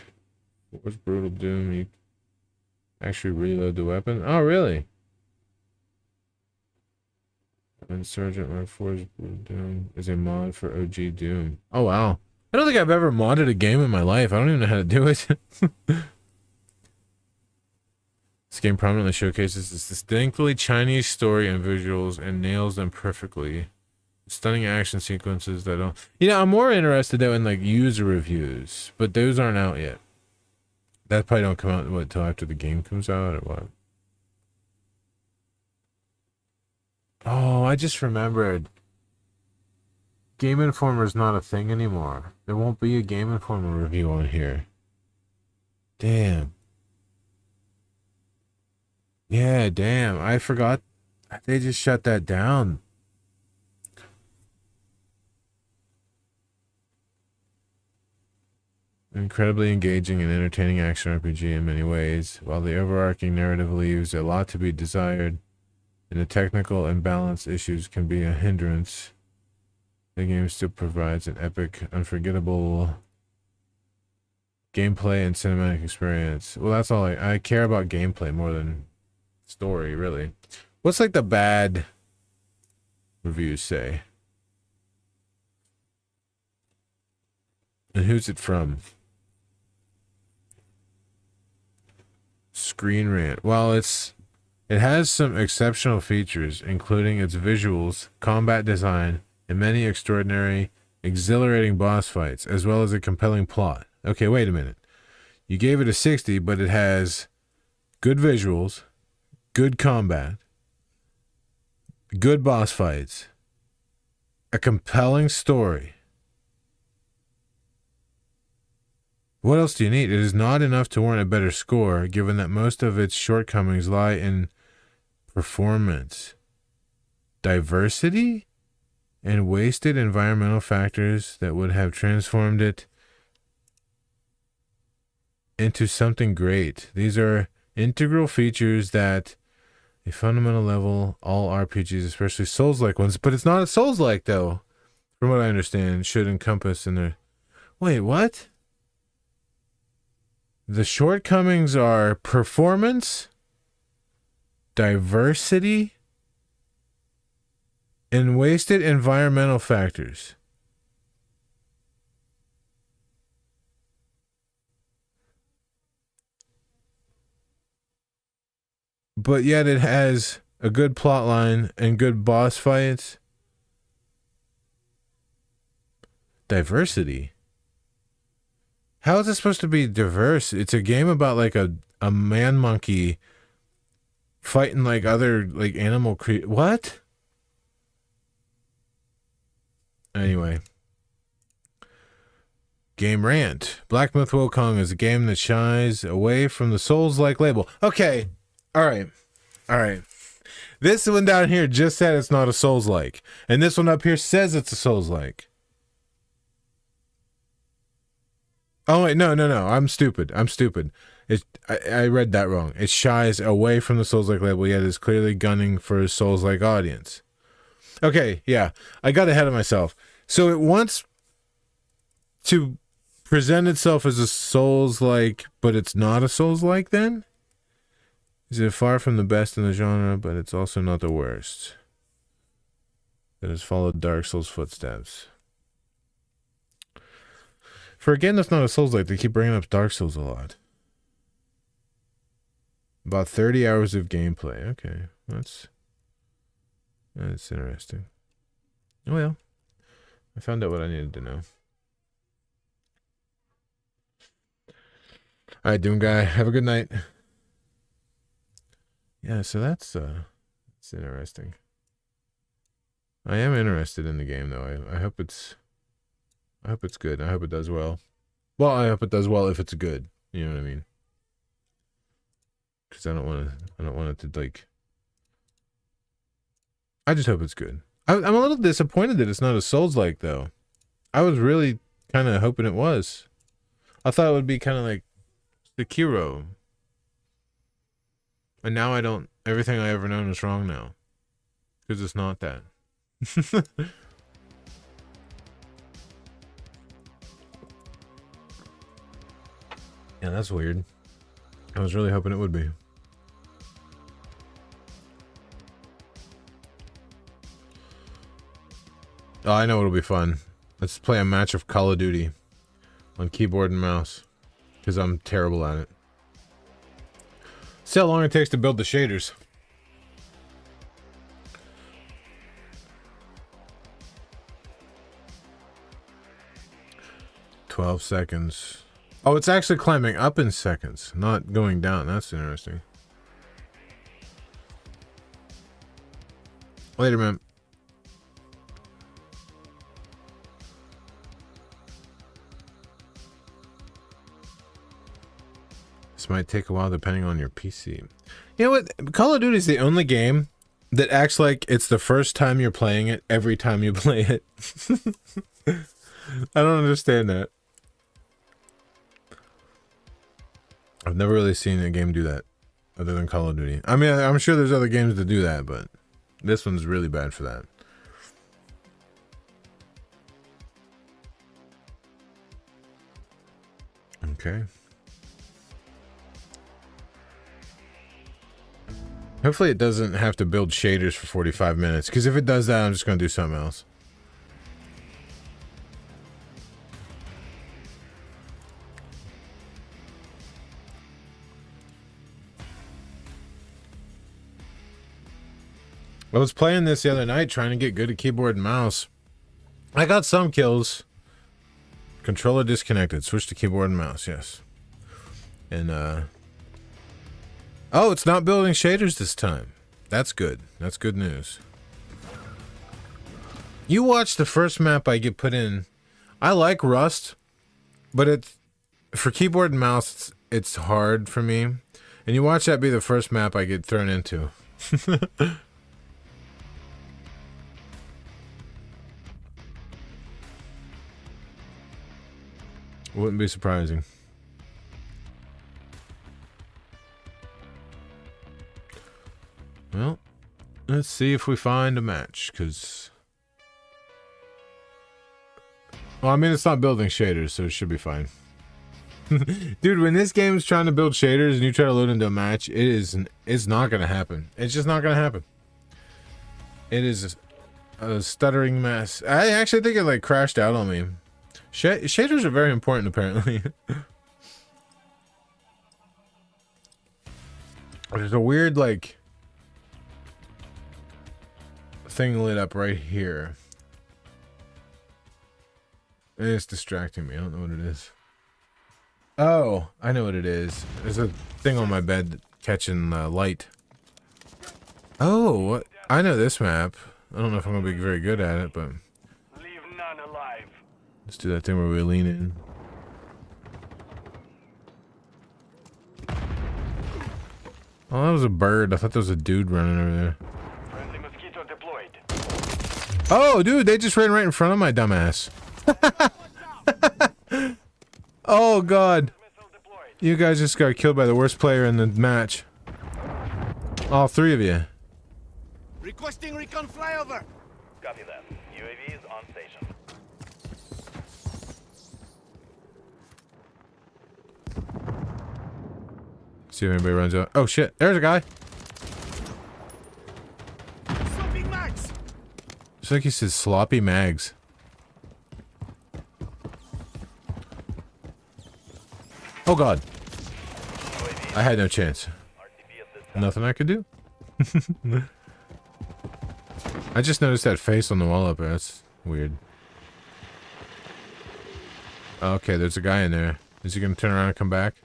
What was Brutal Doom? You actually reload the weapon? Oh, really? And Sergeant Mark 4's Brutal Doom is a mod for OG Doom. Oh, wow. I don't think I've ever modded a game in my life. I don't even know how to do it. This game prominently showcases this distinctly Chinese story and visuals and nails them perfectly. Stunning action sequences that don't... You know, I'm more interested though in like user reviews, but those aren't out yet. That probably don't come out, what, till after the game comes out or what? Oh, I just remembered. Game Informer's not a thing anymore. There won't be a Game Informer review on here. Damn. Yeah, damn. I forgot. They just shut that down. Incredibly engaging and entertaining action RPG in many ways, while the overarching narrative leaves a lot to be desired, and the technical and balance issues can be a hindrance. The game still provides an epic, unforgettable gameplay and cinematic experience. Well, that's all I care about gameplay more than story, really. What's like the bad reviews say? And who's it from? Screen Rant. Well, it has some exceptional features, including its visuals, combat design, and many extraordinary, exhilarating boss fights, as well as a compelling plot. Okay, wait a minute. You gave it a 60, but it has good visuals, good combat, good boss fights, a compelling story. What else do you need? It is not enough to warrant a better score, given that most of its shortcomings lie in performance, diversity, and wasted environmental factors that would have transformed it into something great. These are integral features that a fundamental level all RPGs, especially Souls-like ones, but it's not a Souls-like though, from what I understand, should encompass in their... Wait, what? The shortcomings are performance, diversity, and wasted environmental factors. But yet it has a good plot line and good boss fights. Diversity. How is it supposed to be diverse? It's a game about like a man monkey fighting like other like animal creatures. What? Anyway. Game rant. Black Myth Wukong is a game that shies away from the Souls-like label. Okay. All right. This one down here just said it's not a Souls-like. And this one up here says it's a Souls-like. Oh, wait, no. I'm stupid. I read that wrong. It shies away from the Souls-like label, yet is clearly gunning for a Souls-like audience. Okay, yeah. I got ahead of myself. So it wants to present itself as a Souls-like, but it's not a Souls-like then? Is it far from the best in the genre, but it's also not the worst? It has followed Dark Souls' footsteps. For a game that's not a Souls-like, they keep bringing up Dark Souls a lot. About 30 hours of gameplay. Okay, that's interesting. Well, I found out what I needed to know. All right, Doom Guy, have a good night. Yeah, so that's interesting. I am interested in the game though. I hope it's good. I hope it does well. Well, I hope it does well if it's good. You know what I mean? Because I don't want it to like. I just hope it's good. I'm a little disappointed that it's not a Souls-like though. I was really kind of hoping it was. I thought it would be kind of like Sekiro. And now I don't. Everything I ever known is wrong now. Because it's not that. Yeah, that's weird. I was really hoping it would be. Oh, I know it'll be fun. Let's play a match of Call of Duty on keyboard and mouse. Because I'm terrible at it. See how long it takes to build the shaders. "12 seconds. Oh, it's actually climbing up in seconds, not going down. That's interesting. Later, man. This might take a while depending on your PC. You know what? Call of Duty is the only game that acts like it's the first time you're playing it every time you play it. I don't understand that. I've never really seen a game do that other than Call of Duty. I mean, I'm sure there's other games that do that, but this one's really bad for that. Okay. Hopefully it doesn't have to build shaders for 45 minutes, because if it does that, I'm just going to do something else. I was playing this the other night, trying to get good at keyboard and mouse. I got some kills. Controller disconnected. Switch to keyboard and mouse, yes. And, oh, it's not building shaders this time. That's good. That's good news. You watch the first map I get put in. I like Rust, but it's for keyboard and mouse, it's hard for me. And you watch that be the first map I get thrown into. Wouldn't be surprising. Well, let's see if we find a match, because... Well, I mean, it's not building shaders, so it should be fine. Dude, when this game is trying to build shaders and you try to load into a match, it's not going to happen. It's just not going to happen. It is a stuttering mess. I actually think it, like, crashed out on me. Shaders are very important, apparently. There's a weird, like... thing lit up right here. It's distracting me. I don't know what it is. Oh, I know what it is. There's a thing on my bed catching light. Oh, I know this map. I don't know if I'm gonna be very good at it, but
Leave none alive.
let's do that thing where we lean in. Oh, that was a bird. I thought there was a dude running over there.
Friendly mosquito deployed.
Oh, dude, they just ran right in front of my dumbass. Oh, God.
Missile deployed.
You guys just got killed by the worst player in the match. All three of you.
Requesting recon flyover. Copy that. UAV is on station.
See if anybody runs out. Oh, shit. There's a guy.
Swapping mags.
It's like he says sloppy mags. Oh, God. I had no chance. Nothing I could do. I just noticed that face on the wall up there. That's weird. Okay, there's a guy in there. Is he going to turn around and come back?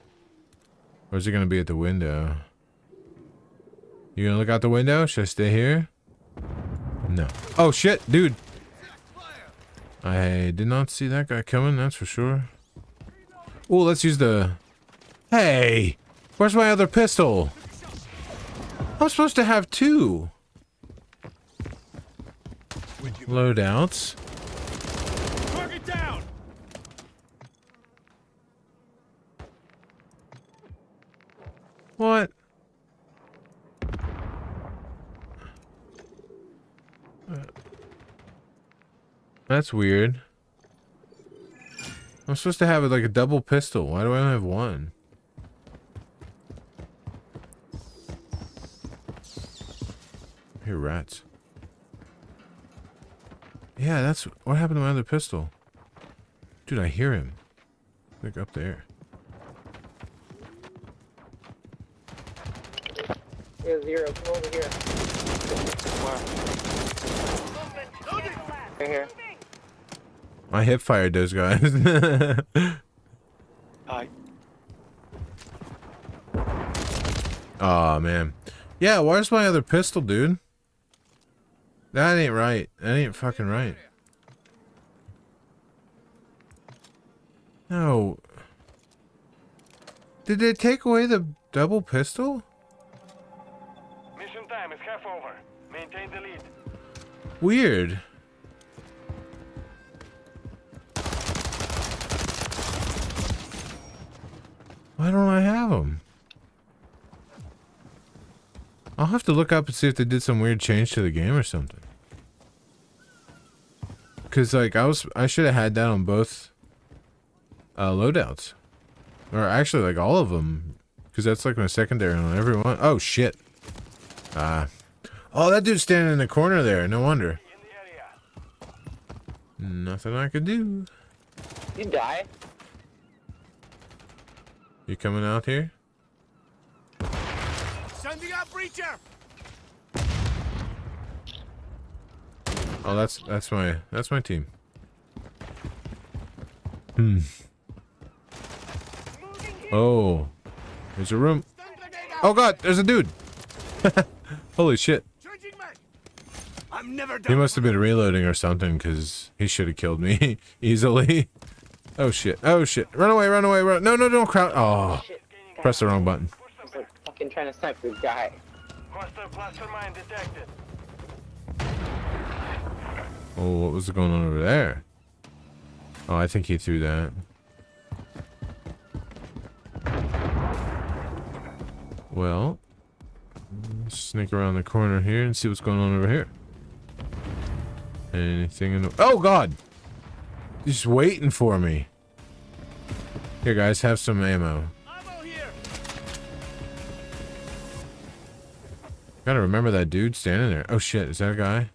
Or is he going to be at the window? You going to look out the window? Should I stay here? No. Oh, shit, dude. I did not see that guy coming, that's for sure. Oh, let's use the... Hey! Where's my other pistol? I'm supposed to have two. Loadouts.
Target down.
What? That's weird. I'm supposed to have like a double pistol. Why do I only have one? I hear rats. Yeah, that's what happened to my other pistol. Dude, I hear him. Like up there.
Yeah, zero. Come over here. Right here.
I hip fired those guys. Aw, man. Yeah, where's my other pistol, dude? That ain't right. That ain't fucking right. No. Did they take away the double pistol?
Mission time is half over. Maintain the lead.
Weird. Why don't I have them? I'll have to look up and see if they did some weird change to the game or something. Cause like I should have had that on both loadouts, or actually like all of them, cause that's like my secondary on everyone. Oh shit! Oh, that dude's standing in the corner there. No wonder.
In the area.
Nothing I could do.
You die?
You coming out here?
Sending out breacher.
Oh, that's my team. Oh, there's a room. Oh God, there's a dude. Holy shit.
I'm never
He
done.
must have been reloading or something, because he should have killed me easily. Oh shit. Oh shit. Run away, run away, run. No, no, don't crowd. Oh, press the wrong button.
I was like fucking trying to snipe this guy.
Cluster cluster mine detected.
Oh, what was going on over there? Oh, I think he threw that. Well, sneak around the corner here and see what's going on over here. Anything in the... Oh, God! He's just waiting for me. Here, guys, have some ammo.
Ammo here.
Gotta remember that dude standing there. Oh, shit. Is that a guy?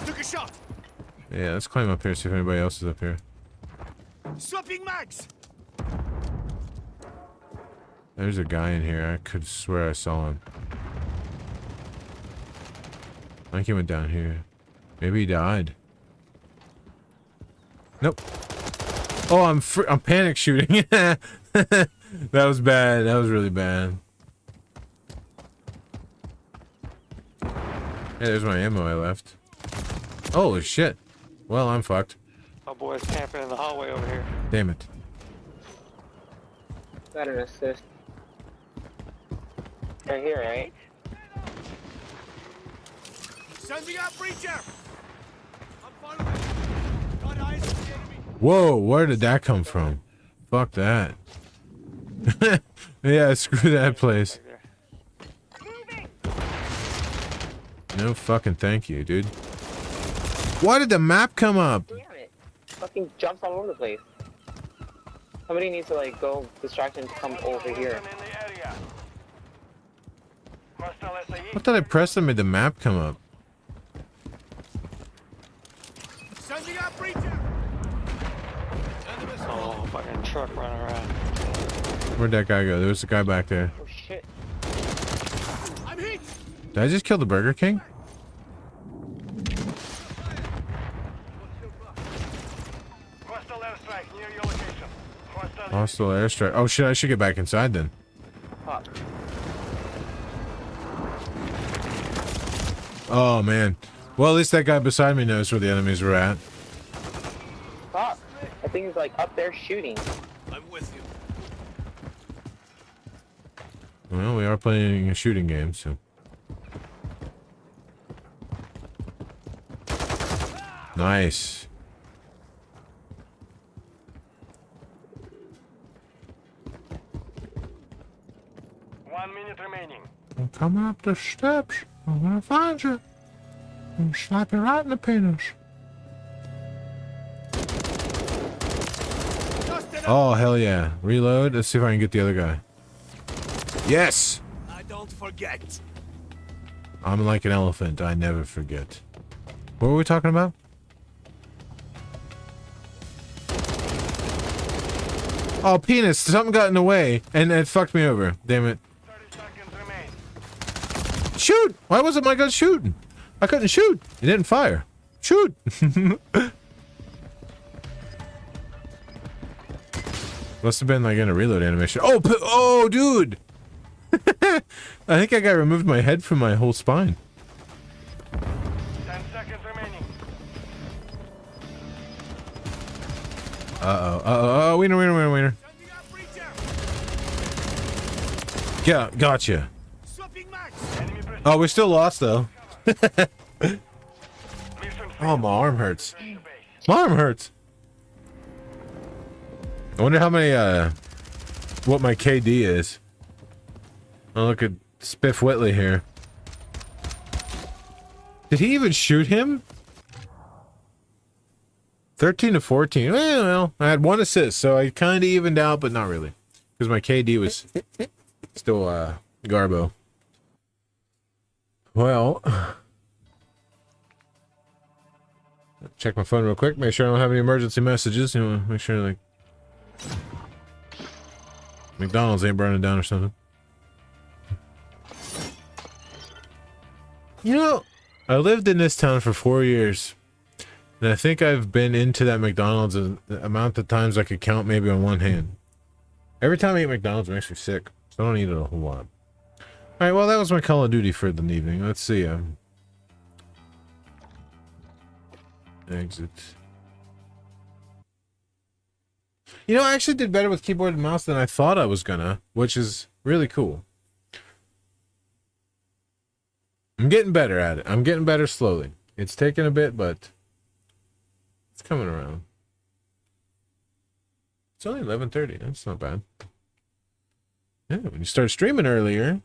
Took a shot.
Yeah, let's climb up here, see if anybody else is up here.
Swapping mags.
There's a guy in here. I could swear I saw him. I think he went down here. Maybe he died. Nope. Oh, I'm panic shooting. That was bad. That was really bad. Hey, there's my ammo I left. Holy shit. Well, I'm fucked.
My boy's camping in the hallway over here.
Damn it.
Got an assist. Right here, right?
Sending out breacher. I'm following. Got eyes on the enemy.
Whoa, where did that come from? Fuck that. Yeah, screw that place.
Right
No fucking thank you, dude. Why did the map come up?
there. Damn it. Fucking jumps all over the place. Somebody needs to like go distract him to come over here.
In the area. Hostile SAE.
What did I press that made the map come up?
Sending out breacher.
Oh, fucking truck running around.
Where'd that guy go? There was a guy back there.
Oh shit.
I'm hit.
Did I just kill the Burger King?
Hostile airstrike near your location.
Hostile airstrike. Oh shit, I should get back inside then.
Pop.
Oh man. Well, at least that guy beside me knows where the enemies were at.
Pop. I think he's like up there shooting.
I'm with you.
Well, we are playing a shooting game, so. Nice.
One minute remaining.
I'm coming up the steps. I'm gonna find you. I'm slap you right in the penis. Oh, hell yeah. Reload. Let's see if I can get the other guy. Yes!
I don't forget.
I'm like an elephant. I never forget. What were we talking about? Oh, penis. Something got in the way, and it fucked me over. Damn it.
30 seconds remain.
Shoot! Why wasn't my gun shooting? I couldn't shoot. It didn't fire. Shoot! Must have been like in a reload animation. Oh, oh, dude! I think I got removed my head from my whole spine.
10 seconds remaining.
Uh-oh, wiener.
Sending out breacher.
Yeah, gotcha.
Swapping mags. Enemy precision.
Oh, we still lost though.
Mission
Oh, my arm hurts.
failed.
My arm hurts. I wonder how many, what my KD is. Oh, look at Spiff Whitley here. Did he even shoot him? 13 to 14. Well, I had one assist, so I kind of evened out, but not really. Because my KD was still, Garbo. Well, check my phone real quick, make sure I don't have any emergency messages. You know, make sure, like, McDonald's ain't burning down or something. You know, I lived in this town for 4 years, and I think I've been into that McDonald's the amount of times I could count maybe on one hand. Every time I eat McDonald's, it makes me sick, so I don't eat it a whole lot. Alright, well, that was my Call of Duty for the evening. Let's see. Exit. You know, I actually did better with keyboard and mouse than I thought I was gonna, which is really cool. I'm getting better at it. I'm getting better slowly. It's taking a bit, but it's coming around. It's only 11:30. That's not bad. Yeah, when you start streaming earlier,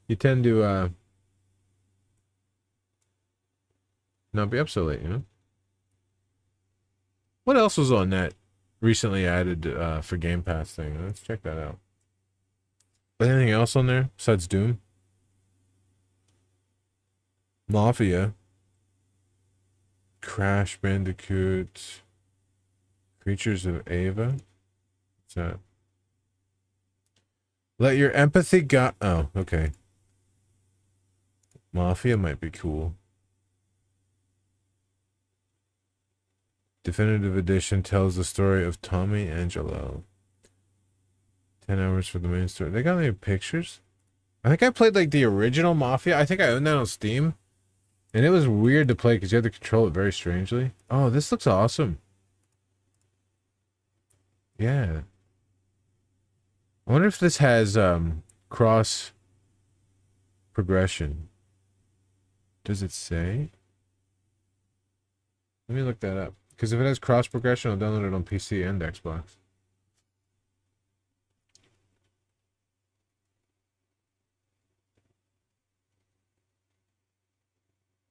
you tend to not be up so late, you know? What else was on that recently added for Game Pass thing? Let's check that out. Anything else on there besides Doom? Mafia. Crash Bandicoot. Creatures of Ava. What's that? Let your empathy go. Oh, okay. Mafia might be cool. Definitive Edition tells the story of Tommy Angelo. 10 hours for the main story. They got any pictures? I think I played like the original Mafia. I think I owned that on Steam. And it was weird to play because you had to control it very strangely. Oh, this looks awesome. Yeah. I wonder if this has cross progression. Does it say? Let me look that up. Because if it has cross progression, I'll download it on PC and Xbox.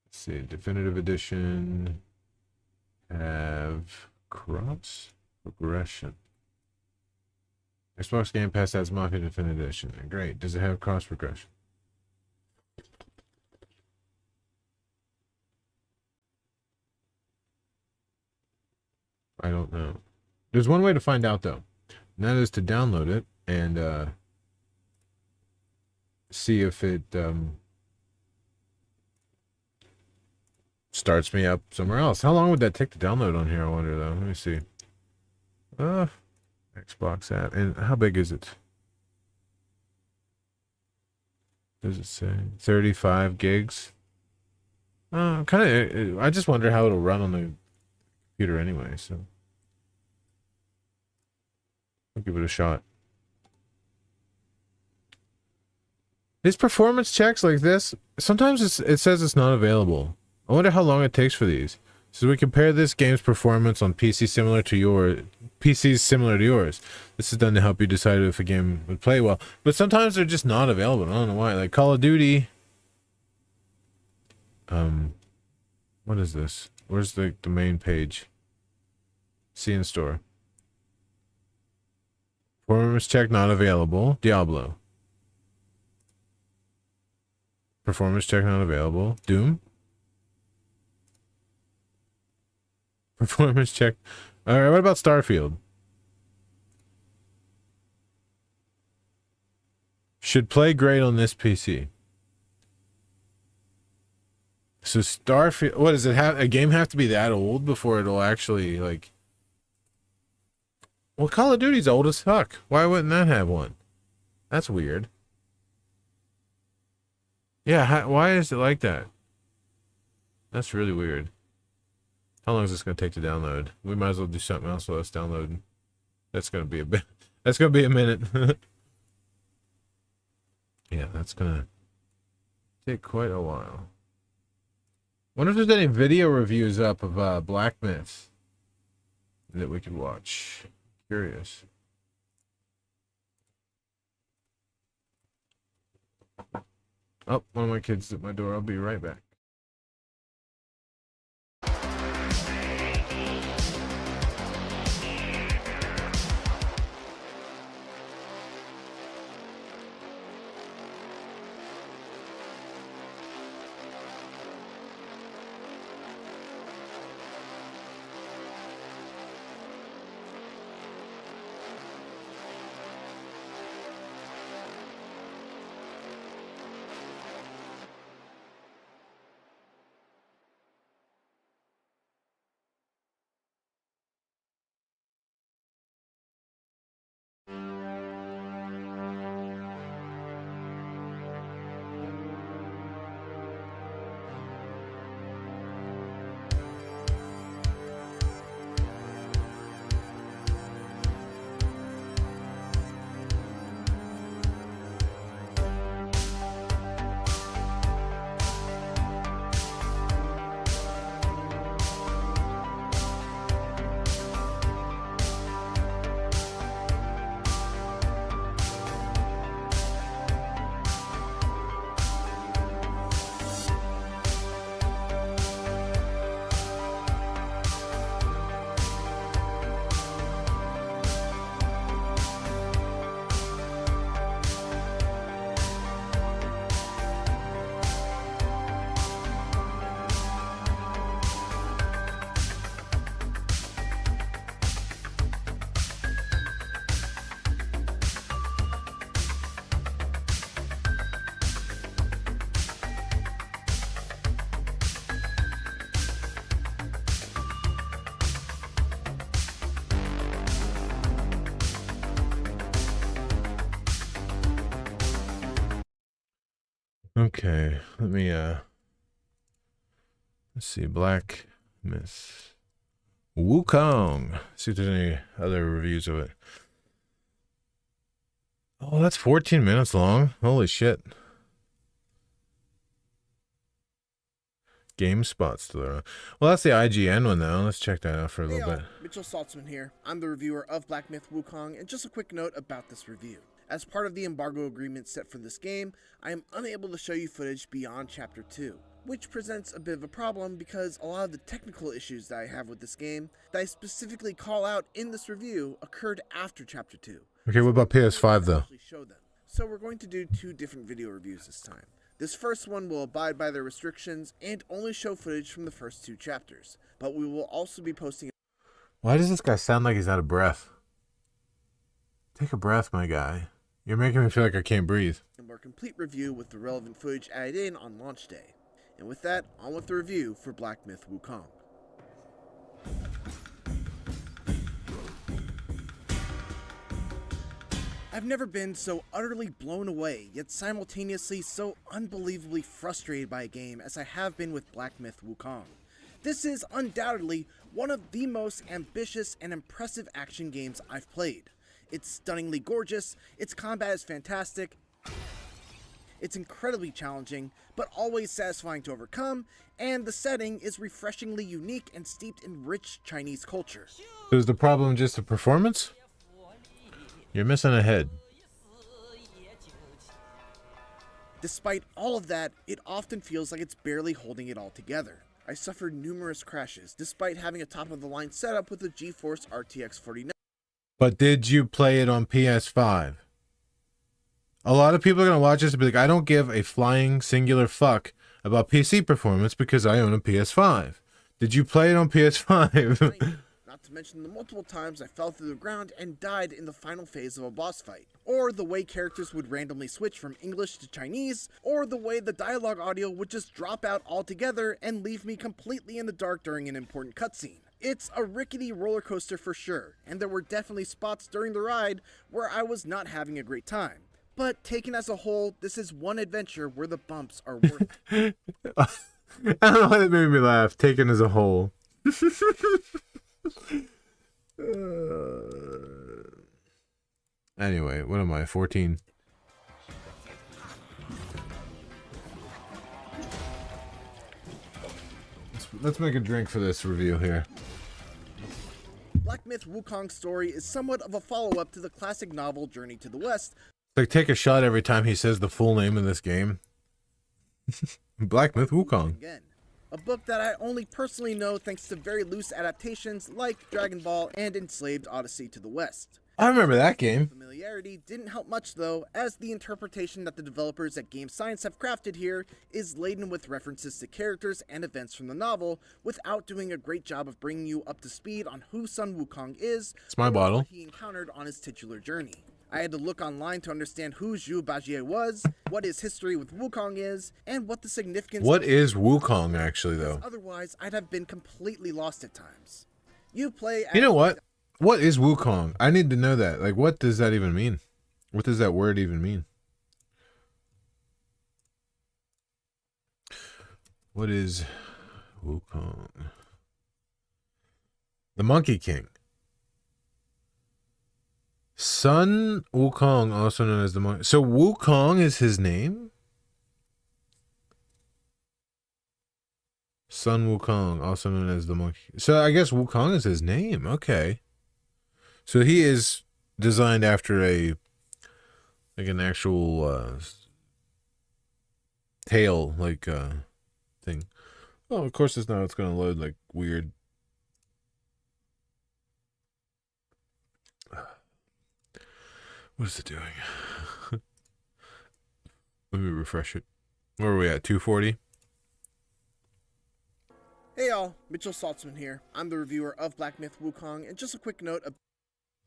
Let's see. Definitive Edition have cross progression. Xbox Game Pass has Mafia Definitive Edition. Great. Does it have cross progression? I don't know. There's one way to find out though, and that is to download it and see if it starts me up somewhere else. How long would that take to download on here? I wonder though. Let me see. Xbox app. And how big is it? Does it say 35 gigs? Kind of. I just wonder how it'll run on the computer anyway. So I'll give it a shot. These performance checks like this, sometimes it says it's not available. I wonder how long it takes for these. So we compare this game's performance on PCs similar to yours. This is done to help you decide if a game would play well. But sometimes they're just not available. I don't know why. Like Call of Duty. What is this? Where's the main page? See in store. Performance check not available. Diablo. Performance check not available. Doom. Performance check. Alright, what about Starfield? Should play great on this PC. So Starfield, what does it have? A game have to be that old before it'll actually like... Well, Call of Duty's old as fuck. Why wouldn't that have one? That's weird. Yeah, why is it like that? That's really weird. How long is this going to take to download? We might as well do something else while it's downloading. That's going to be a bit. That's going to be a minute. Yeah, that's going to take quite a while. Wonder if there's any video reviews up of Black Myth that we could watch. Curious. Oh, one of my kids is at my door. I'll be right back. Okay, let me let's see, Black Myth Wukong. See if there's any other reviews of it. Oh, that's 14 minutes long. Holy shit. GameSpot still around. Well, that's the IGN one though. Let's check that out for a little bit.
Mitchell Saltzman here. I'm the reviewer of Black Myth Wukong, and just a quick note about this review. As part of the embargo agreement set for this game, I am unable to show you footage beyond Chapter 2, which presents a bit of a problem because a lot of the technical issues that I have with this game that I specifically call out in this review occurred after Chapter 2.
Okay, what about PS5 though?
Show them. So we're going to do 2 different video reviews this time. This first one will abide by their restrictions and only show footage from the first 2 chapters, but we will also be posting.
Why does this guy sound like he's out of breath? Take a breath, my guy. You're making me feel like I can't breathe.
A more complete review with the relevant footage added in on launch day. And with that, on with the review for Black Myth Wukong. I've never been so utterly blown away, yet simultaneously so unbelievably frustrated by a game as I have been with Black Myth Wukong. This is undoubtedly one of the most ambitious and impressive action games I've played. It's stunningly gorgeous, its combat is fantastic, it's incredibly challenging, but always satisfying to overcome, and the setting is refreshingly unique and steeped in rich Chinese culture.
So is the problem just the performance? You're missing a head.
Despite all of that, it often feels like it's barely holding it all together. I suffered numerous crashes, despite having a top-of-the-line setup with a GeForce RTX 4090.
But did you play it on PS5? A lot of people are going to watch this and be like, I don't give a flying singular fuck about PC performance because I own a PS5. Did you play it on PS5?
Not to mention the multiple times I fell through the ground and died in the final phase of a boss fight, or the way characters would randomly switch from English to Chinese, or the way the dialogue audio would just drop out altogether and leave me completely in the dark during an important cutscene. It's a rickety roller coaster for sure, and there were definitely spots during the ride where I was not having a great time. But taken as a whole, this is one adventure where the bumps are worth it.
I don't know why that made me laugh. Taken as a whole. Anyway, what am I? 14. Let's make a drink for this review here.
Black Myth Wukong's story is somewhat of a follow-up to the classic novel Journey to the West.
Like, take a shot every time he says the full name of this game. Black Myth Wukong.
Again, a book that I only personally know thanks to very loose adaptations like Dragon Ball and Enslaved Odyssey to the West.
I remember that game.
Familiarity didn't help much though, as the interpretation that the developers at Game Science have crafted here is laden with references to characters and events from the novel without doing a great job of bringing you up to speed on who Sun Wukong is.
It's my bottle.
What he encountered on his titular journey. I had to look online to understand who Zhu Bajie was, what his history with Wukong is, and what the significance
What is Wukong actually though?
Otherwise, I'd have been completely lost at times. You play as...
You know what? What is Wukong? I need to know that. Like, what does that even mean? What does that word even mean? What is Wukong? The Monkey King. Sun Wukong, also known as the Monkey. So Wukong is his name? Sun Wukong, also known as the Monkey. So I guess Wukong is his name. Okay. So he is designed after an actual tail thing. Oh, of course it's not. It's going to load like weird. What is it doing? Let me refresh it. Where are we at? 240?
Hey y'all, Mitchell Saltzman here. I'm the reviewer of Black Myth Wukong, and just a quick note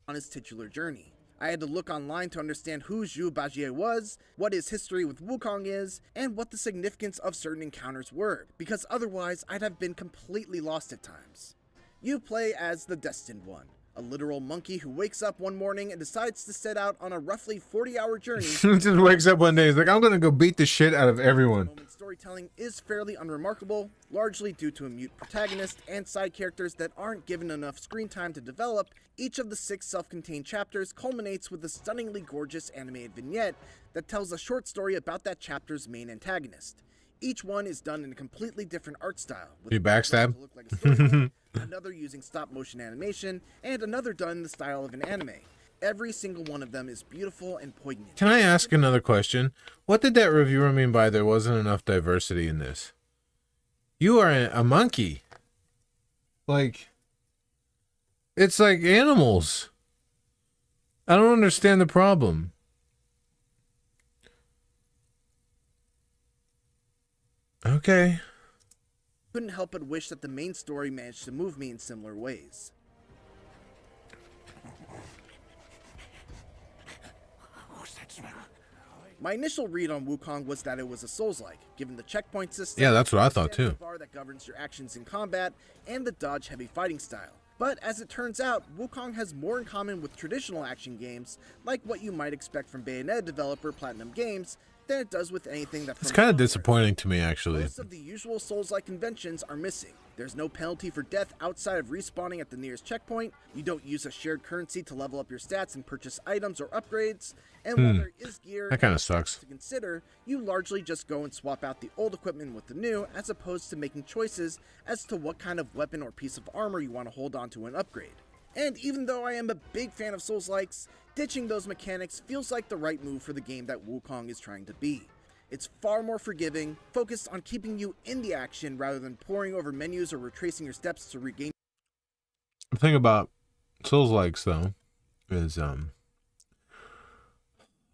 on his titular journey. I had to look online to understand who Zhu Bajie was, what his history with Wukong is, and what the significance of certain encounters were, because otherwise I'd have been completely lost at times. You play as the Destined One, A literal monkey who wakes up one morning and decides to set out on a roughly 40-hour journey.
Just wakes up one day, he's like, I'm gonna go beat the shit out of everyone.
Moment storytelling is fairly unremarkable, largely due to a mute protagonist and side characters that aren't given enough screen time to develop. Each of the 6 self-contained chapters culminates with a stunningly gorgeous animated vignette that tells a short story about that chapter's main antagonist. Each one is done in a completely different art style. With
You backstab?
to look like a storybook, another using stop-motion animation, and another done in the style of an anime. Every single one of them is beautiful and poignant.
Can I ask another question? What did that reviewer mean by there wasn't enough diversity in this? You are a monkey. Like, it's like animals. I don't understand the problem. Okay.
Couldn't help but wish that the main story managed to move me in similar ways. My initial read on Wukong was that it was a Souls-like, given the checkpoint system.
Yeah, that's what I thought too.
The bar that governs your actions in combat, and the dodge-heavy fighting style. But as it turns out, Wukong has more in common with traditional action games, like what you might expect from Bayonetta developer Platinum Games, than it does with anything that.
It's kind of disappointing to me, actually.
Most of the usual Souls-like conventions are missing. There's no penalty for death outside of respawning at the nearest checkpoint. You don't use a shared currency to level up your stats and purchase items or upgrades. And while there is gear
That kind of sucks.
to consider, you largely just go and swap out the old equipment with the new, as opposed to making choices as to what kind of weapon or piece of armor you want to hold on to and upgrade. And even though I am a big fan of Souls-likes, ditching those mechanics feels like the right move for the game that Wukong is trying to be. It's far more forgiving, focused on keeping you in the action rather than poring over menus or retracing your steps to regain.
The thing about Souls-likes, though, is a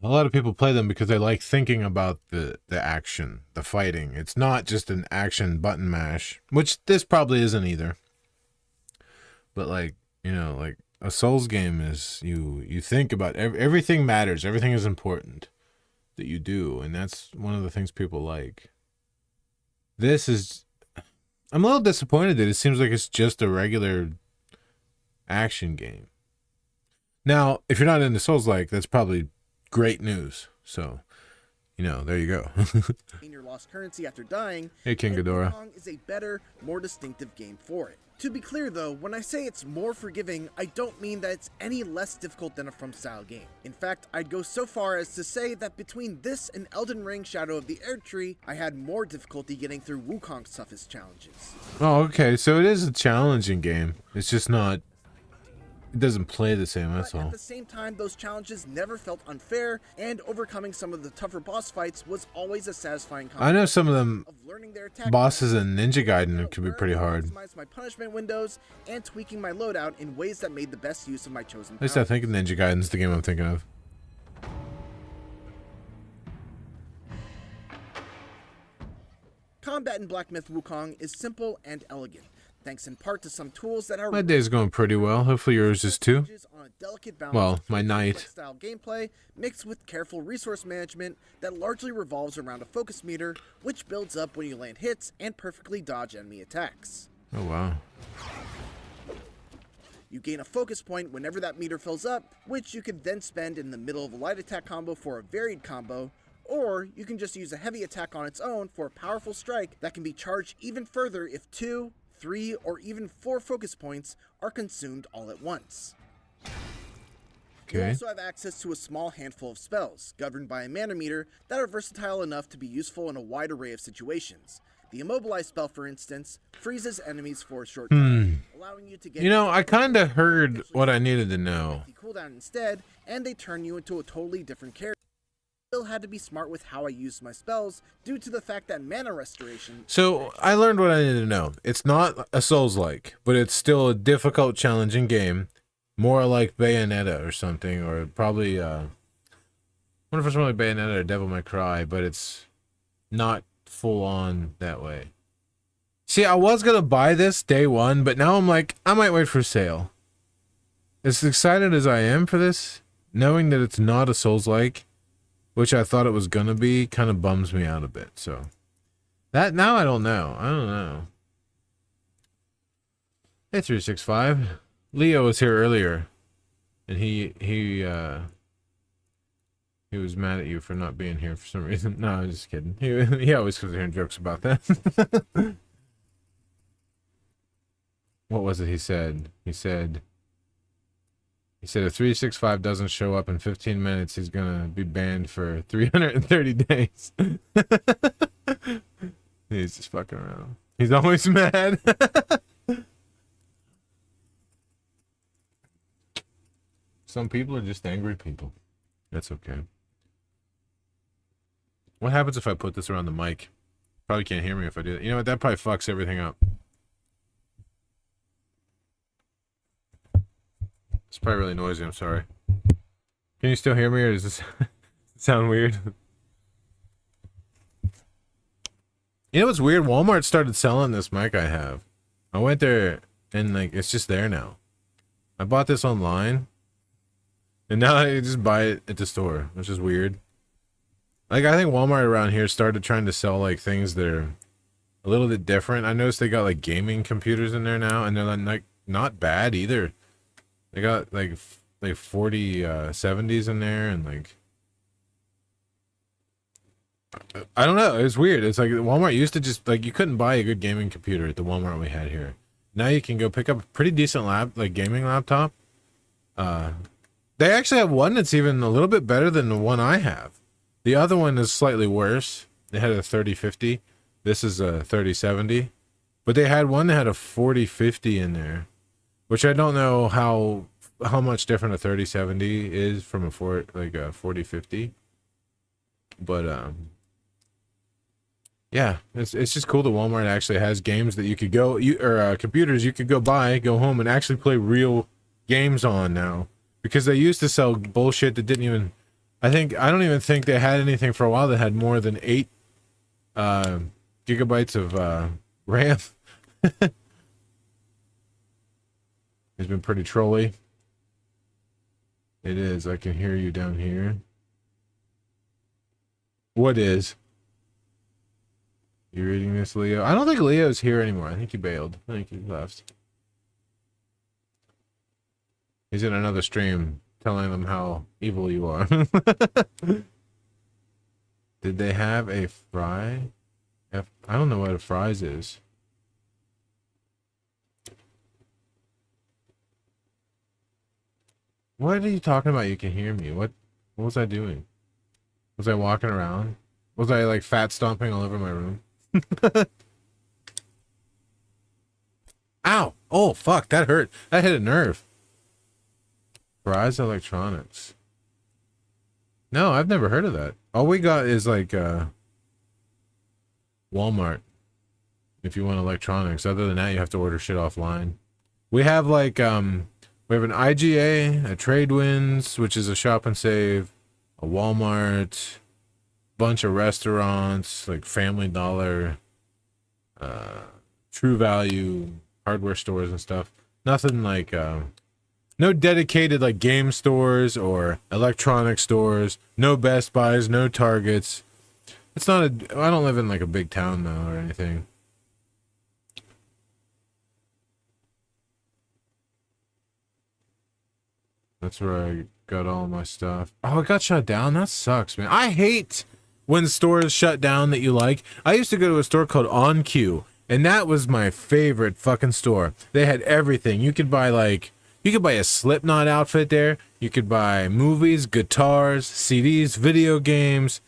lot of people play them because they like thinking about the action, the fighting. It's not just an action button mash, which this probably isn't either. But like, you know, like a Souls game is you think about everything matters, everything is important that you do, and that's one of the things people like. This is, I'm a little disappointed that it seems like it's just a regular action game. Now, if you're not into Souls-like, that's probably great news. So, you know, there you go.
In your lost currency after dying.
Hey, King
and
Ghidorah.
Wukong is a better, more distinctive game for it. To be clear though, when I say it's more forgiving, I don't mean that it's any less difficult than a From-style game. In fact, I'd go so far as to say that between this and Elden Ring Shadow of the Erdtree, I had more difficulty getting through Wukong's toughest challenges.
Oh, okay. So it is a challenging game. It's just not, it doesn't play the same, that's
But
all.
at the same time, those challenges never felt unfair, and overcoming some of the tougher boss fights was always a satisfying
I know some of them
of learning their attack
bosses in Ninja Gaiden could be pretty hard.
Maximize my punishment windows and tweaking my loadout in ways that made the best use of my chosen
At least I
powers.
think Ninja Gaiden's the game I'm thinking of.
Combat in Black Myth Wukong is simple and elegant, thanks in part to some tools that are
My day's going pretty well. Hopefully yours is too.
on a delicate balance
Well,
of
my night.
style gameplay mixed with careful resource management that largely revolves around a focus meter, which builds up when you land hits and perfectly dodge enemy attacks.
Oh, wow.
You gain a focus point whenever that meter fills up, which you can then spend in the middle of a light attack combo for a varied combo, or you can just use a heavy attack on its own for a powerful strike that can be charged even further if 2, 3, or even 4 focus points are consumed all at once. You
Okay.
also have access to a small handful of spells, governed by a mana meter, that are versatile enough to be useful in a wide array of situations. The Immobilize spell, for instance, freezes enemies for a short time, allowing you to get...
You know, I kind of heard what I needed to know.
The cooldown instead, and they turn you into a totally different character. Still had to be smart with how I used my spells, due to the fact that mana restoration...
So I learned what I needed to know. It's not a Souls-like, but it's still a difficult, challenging game. More like Bayonetta or something, or probably, I wonder if it's more like Bayonetta or Devil May Cry, but it's not full on that way. See, I was gonna buy this day one, but now I'm like, I might wait for sale. As excited as I am for this, knowing that it's not a Souls-like, which I thought it was gonna be, kind of bums me out a bit. So that now I don't know. Hey 365, Leo was here earlier, and he was mad at you for not being here for some reason. No, I was just kidding. He always comes hearing jokes about that. What was it he said? He said if 365 doesn't show up in 15 minutes, he's gonna be banned for 330 days. He's just fucking around. He's always mad. Some people are just angry people. That's okay. What happens if I put this around the mic? Probably can't hear me if I do that. You know what? That probably fucks everything up. It's probably really noisy. I'm sorry. Can you still hear me, or does this sound weird? You know what's weird? Walmart started selling this mic I have. I went there, and like it's just there now. I bought this online, and now I just buy it at the store, which is weird. Like, I think Walmart around here started trying to sell, like, things that are a little bit different. I noticed they got, like, gaming computers in there now, and they're, like, not bad either. They got, like 40 70s in there, and, like... I don't know, it's weird. It's like, Walmart used to just, like, you couldn't buy a good gaming computer at the Walmart we had here. Now you can go pick up a pretty decent gaming laptop. They actually have one that's even a little bit better than the one I have. The other one is slightly worse. They had a 3050. This is a 3070. But they had one that had a 4050 in there, which I don't know how much different a 3070 is from a 4050. But yeah, it's just cool that Walmart actually has games that you could go computers you could go home and actually play real games on now, because they used to sell bullshit that didn't even. I don't even think they had anything for a while that had more than 8 gigabytes of RAM. It's been pretty trolly. It is. I can hear you down here. What is? You reading this, Leo? I don't think Leo's here anymore. I think he bailed. I think he left. He's in another stream telling them how evil you are. Did they have a fry? I don't know what a fries is. What are you talking about? You can hear me. What was I doing? Was I walking around? Was I like fat stomping all over my room? Ow! Oh fuck, that hurt. That hit a nerve. Fry's Electronics. No, I've never heard of that. All we got is like Walmart. If you want electronics. Other than that, you have to order shit offline. We have like we have an IGA, a Tradewinds, which is a shop and save, a Walmart, bunch of restaurants, like Family Dollar, True Value, hardware stores and stuff. Nothing like no dedicated like game stores or electronic stores, no Best Buys, no Targets. It's not I don't live in like a big town though or anything. That's where I got all my stuff. Oh, it got shut down? That sucks, man. I hate when stores shut down that you like. I used to go to a store called On Q, and that was my favorite fucking store. They had everything. You could buy a Slipknot outfit there. You could buy movies, guitars, CDs, video games,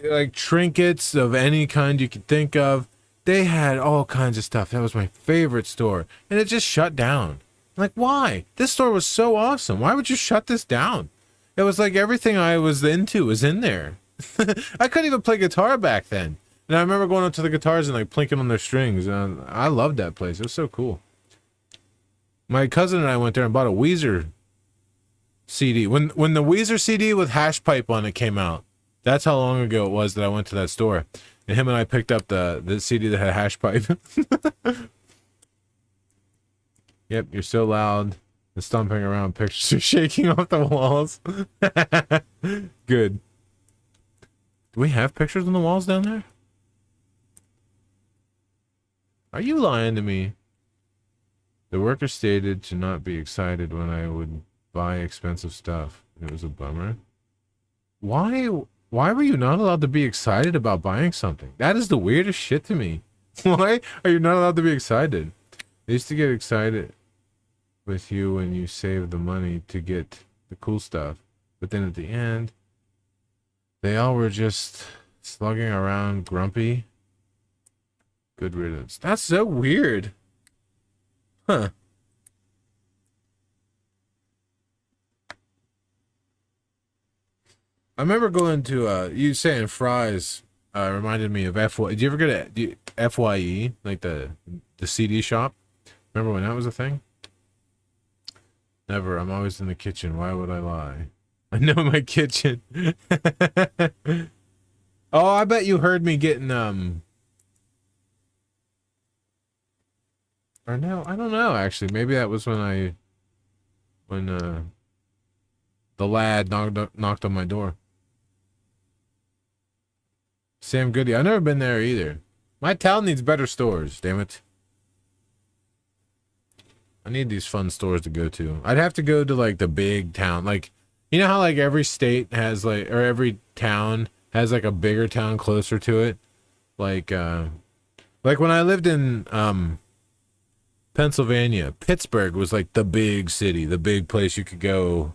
like trinkets of any kind you could think of. They had all kinds of stuff. That was my favorite store. And it just shut down. Like, why? This store was so awesome. Why would you shut this down? It was like everything I was into was in there. I couldn't even play guitar back then. And I remember going up to the guitars and like plinking on their strings. And I loved that place. It was so cool. My cousin and I went there and bought a Weezer CD. When the Weezer CD with Hash Pipe on it came out, that's how long ago it was that I went to that store. And him and I picked up the CD that had Hash Pipe. Yep, you're so loud. The stomping around pictures are shaking off the walls. Good. Do we have pictures on the walls down there? Are you lying to me? The worker stated to not be excited when I would buy expensive stuff. It was a bummer. Why were you not allowed to be excited about buying something? That is the weirdest shit to me. Why are you not allowed to be excited? I used to get excited with you when you saved the money to get the cool stuff. But then at the end, they all were just slugging around grumpy. Good riddance. That's so weird. Huh. I remember going to, you saying fries reminded me of FY. Did you ever go to FYE, like the CD shop? Remember when that was a thing? Never. I'm always in the kitchen. Why would I lie? I know my kitchen. Oh, I bet you heard me getting, or no, I don't know, actually. Maybe that was when the lad knocked on my door. Sam Goody. I've never been there either. My town needs better stores, damn it. I need these fun stores to go to. I'd have to go to, like, the big town. Like, you know how, like, every state has, like, or every town has, like, a bigger town closer to it? Like when I lived in, Pennsylvania, Pittsburgh was, like, the big city, the big place you could go.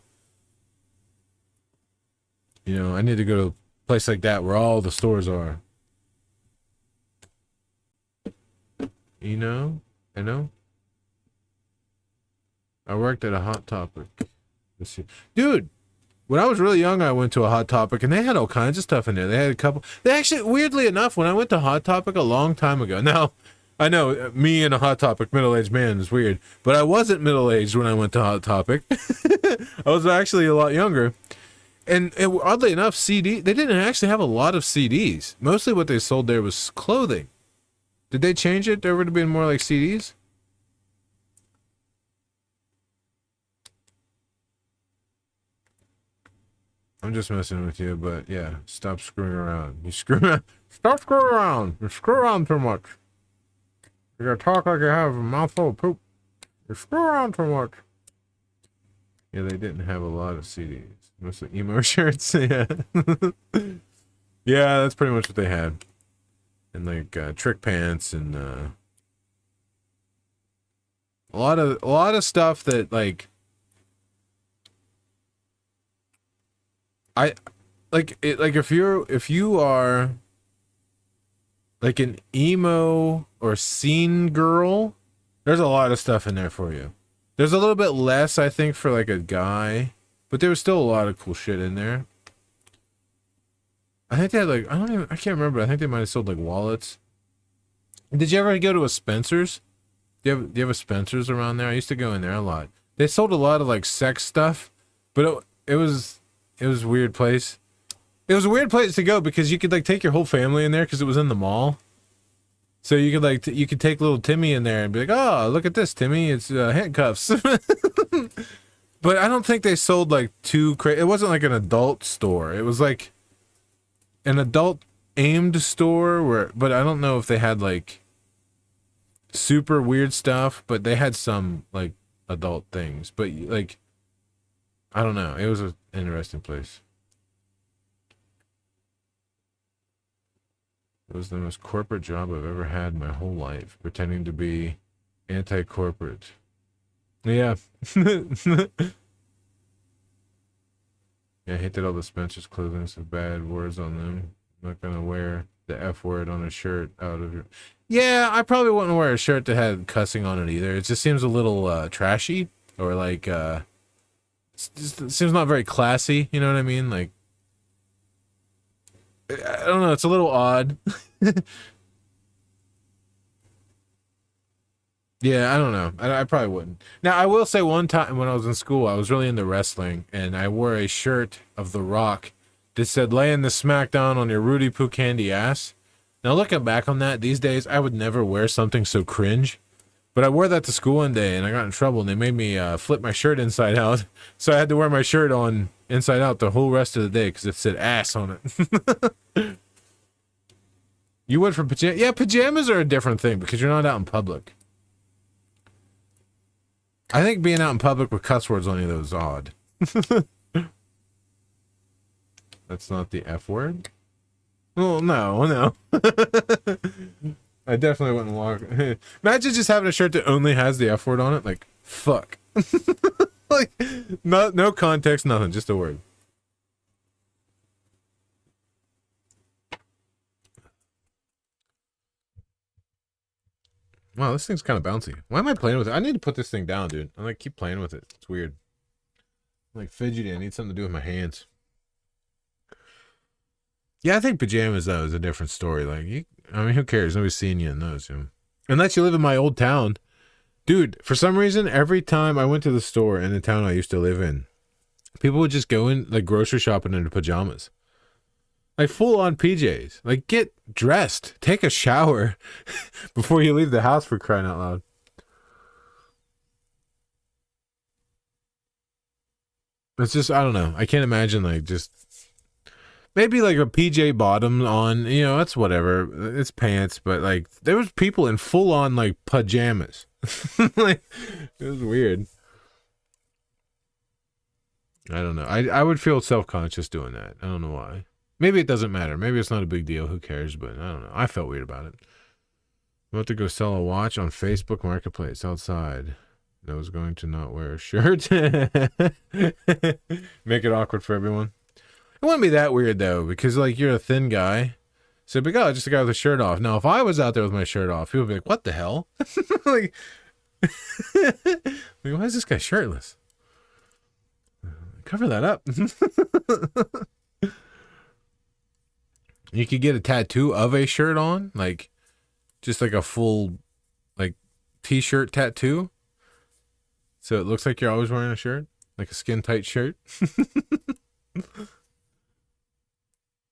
You know, I need to go to place like that where all the stores are. You know? I know. I worked at a Hot Topic. Let's see. Dude, when I was really young, I went to a Hot Topic, and they had all kinds of stuff in there. They had a couple... They actually, weirdly enough, when I went to Hot Topic a long time ago... Now, I know, me and a Hot Topic middle-aged man is weird, but I wasn't middle-aged when I went to Hot Topic. I was actually a lot younger. And oddly enough, they didn't actually have a lot of CDs. Mostly what they sold there was clothing. Did they change it over to being more like CDs? I'm just messing with you, but yeah, stop screwing around. You screw around. Stop screwing around. You screw around too much. You gotta talk like you have a mouthful of poop. You screw around too much. Yeah, they didn't have a lot of CDs. Mostly emo shirts, yeah. Yeah, that's pretty much what they had. And like trick pants and a lot of stuff that like I like it, like if you are like an emo or scene girl, there's a lot of stuff in there for you. There's a little bit less, I think, for like a guy, but there was still a lot of cool shit in there. I think they had like, I can't remember. I think they might have sold like wallets. Did you ever go to a Spencer's? Do you have a Spencer's around there? I used to go in there a lot. They sold a lot of like sex stuff, but it was a weird place. It was a weird place to go because you could like take your whole family in there because it was in the mall. So you could like you could take little Timmy in there and be like, oh, look at this, Timmy, it's handcuffs. But I don't think they sold like too crazy. It wasn't like an adult store. It was like an adult aimed store but I don't know if they had like super weird stuff, but they had some like adult things. But like, I don't know. It was an interesting place. It was the most corporate job I've ever had in my whole life, pretending to be anti-corporate. Yeah. Yeah, I hate that all the Spencer's clothing have bad words on them. I'm not gonna wear the F word on a shirt out of your... Yeah, I probably wouldn't wear a shirt that had cussing on it either. It just seems a little trashy, or like it seems not very classy, you know what I mean? Like, I don't know, it's a little odd. Yeah, I don't know. I probably wouldn't. Now, I will say one time when I was in school, I was really into wrestling, and I wore a shirt of The Rock that said, laying the smackdown on your Rudy Poo Candy ass. Now, looking back on that, these days, I would never wear something so cringe. But I wore that to school one day, and I got in trouble, and they made me flip my shirt inside out. So I had to wear my shirt on inside out the whole rest of the day, because it said ass on it. You went for pajamas? Yeah, pajamas are a different thing, because you're not out in public. I think being out in public with cuss words on you though is odd. That's not the F word? Well, no. I definitely wouldn't walk. Imagine just having a shirt that only has the F word on it. Like, fuck. Like, no context, nothing, just a word. Wow, this thing's kind of bouncy. Why am I playing with it? I need to put this thing down, dude. I like keep playing with it. It's weird. I'm like fidgety. I need something to do with my hands. Yeah, I think pajamas though is a different story. Like, I mean, who cares? Nobody's seeing you in those. You know? Unless you live in my old town, dude. For some reason, every time I went to the store in the town I used to live in, people would just go in like grocery shopping in pajamas. Like full on PJs. Like get dressed. Take a shower before you leave the house, for crying out loud. It's just, I don't know. I can't imagine like just maybe like a PJ bottom on, you know, that's whatever. It's pants, but like there was people in full on like pajamas. Like it was weird. I don't know. I would feel self-conscious doing that. I don't know why. Maybe it doesn't matter. Maybe it's not a big deal. Who cares? But I don't know. I felt weird about it. I'm about to go sell a watch on Facebook Marketplace outside. I was going to not wear a shirt. Make it awkward for everyone. It wouldn't be that weird though, because like you're a thin guy. So big, oh, just a guy with a shirt off. Now, if I was out there with my shirt off, people would be like, "What the hell?" like, why is this guy shirtless? Cover that up. You could get a tattoo of a shirt on, like just like a full like t-shirt tattoo. So it looks like you're always wearing a shirt, like a skin tight shirt.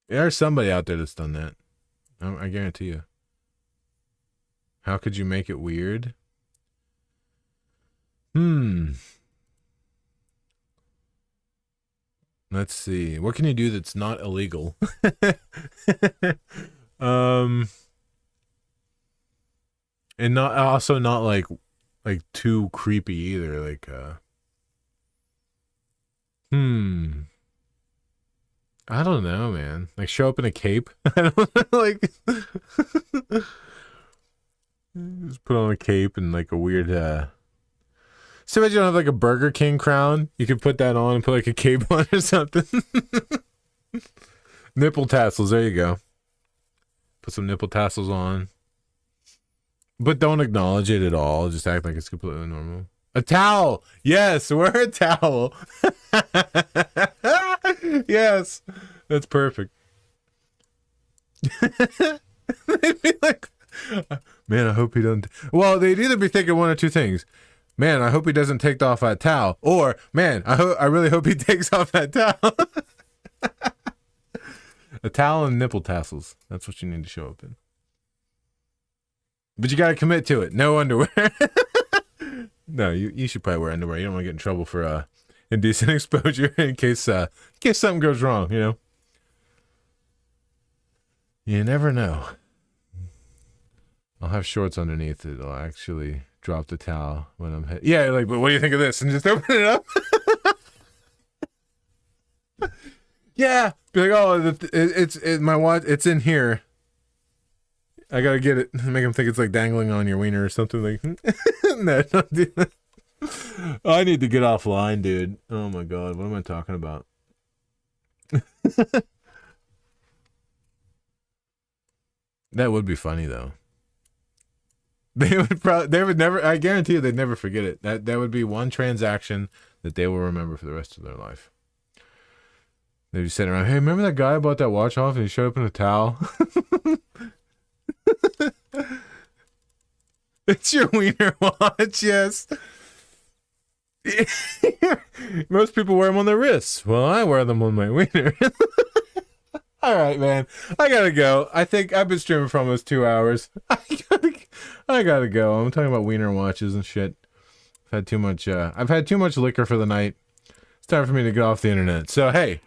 There's somebody out there that's done that. I guarantee you. How could you make it weird? Let's see. What can you do that's not illegal? And not also not like too creepy either. Like I don't know, man. Like show up in a cape. I don't know, like just put on a cape and like a weird so imagine you don't have like a Burger King crown. You could put that on and put like a cape on or something. Nipple tassels, there you go. Put some nipple tassels on. But don't acknowledge it at all. Just act like it's completely normal. A towel! Yes, wear a towel. Yes, that's perfect. They'd be like, man, I hope he doesn't. Well, they'd either be thinking one or two things. Man, I hope he doesn't take off that towel. Or, man, I really hope he takes off that towel. A towel and nipple tassels. That's what you need to show up in. But you got to commit to it. No underwear. No, you should probably wear underwear. You don't want to get in trouble for indecent exposure in case something goes wrong, you know? You never know. I'll have shorts underneath it. I'll actually drop the towel when I'm yeah, like, but what do you think of this? And just open it up. Yeah. Be like, oh, it's my watch. It's in here. I gotta get it. Make them think it's like dangling on your wiener or something. Like, no, don't do that. I need to get offline, dude. Oh my god, what am I talking about? That would be funny though. They would never. I guarantee you, they'd never forget it. That would be one transaction that they will remember for the rest of their life. They'd be sitting around. Hey, remember that guy bought that watch off and he showed up in a towel? It's your wiener watch, yes. Most people wear them on their wrists. Well, I wear them on my wiener. All right, man. I gotta go. I think I've been streaming for almost 2 hours. I gotta go. I'm talking about wiener watches and shit. I've had too much liquor for the night. It's time for me to get off the internet. So, hey,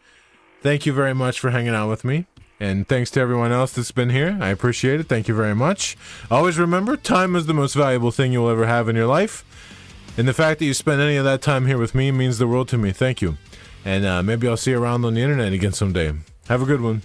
thank you very much for hanging out with me. And thanks to everyone else that's been here. I appreciate it. Thank you very much. Always remember, time is the most valuable thing you'll ever have in your life. And the fact that you spent any of that time here with me means the world to me. Thank you. And maybe I'll see you around on the internet again someday. Have a good one.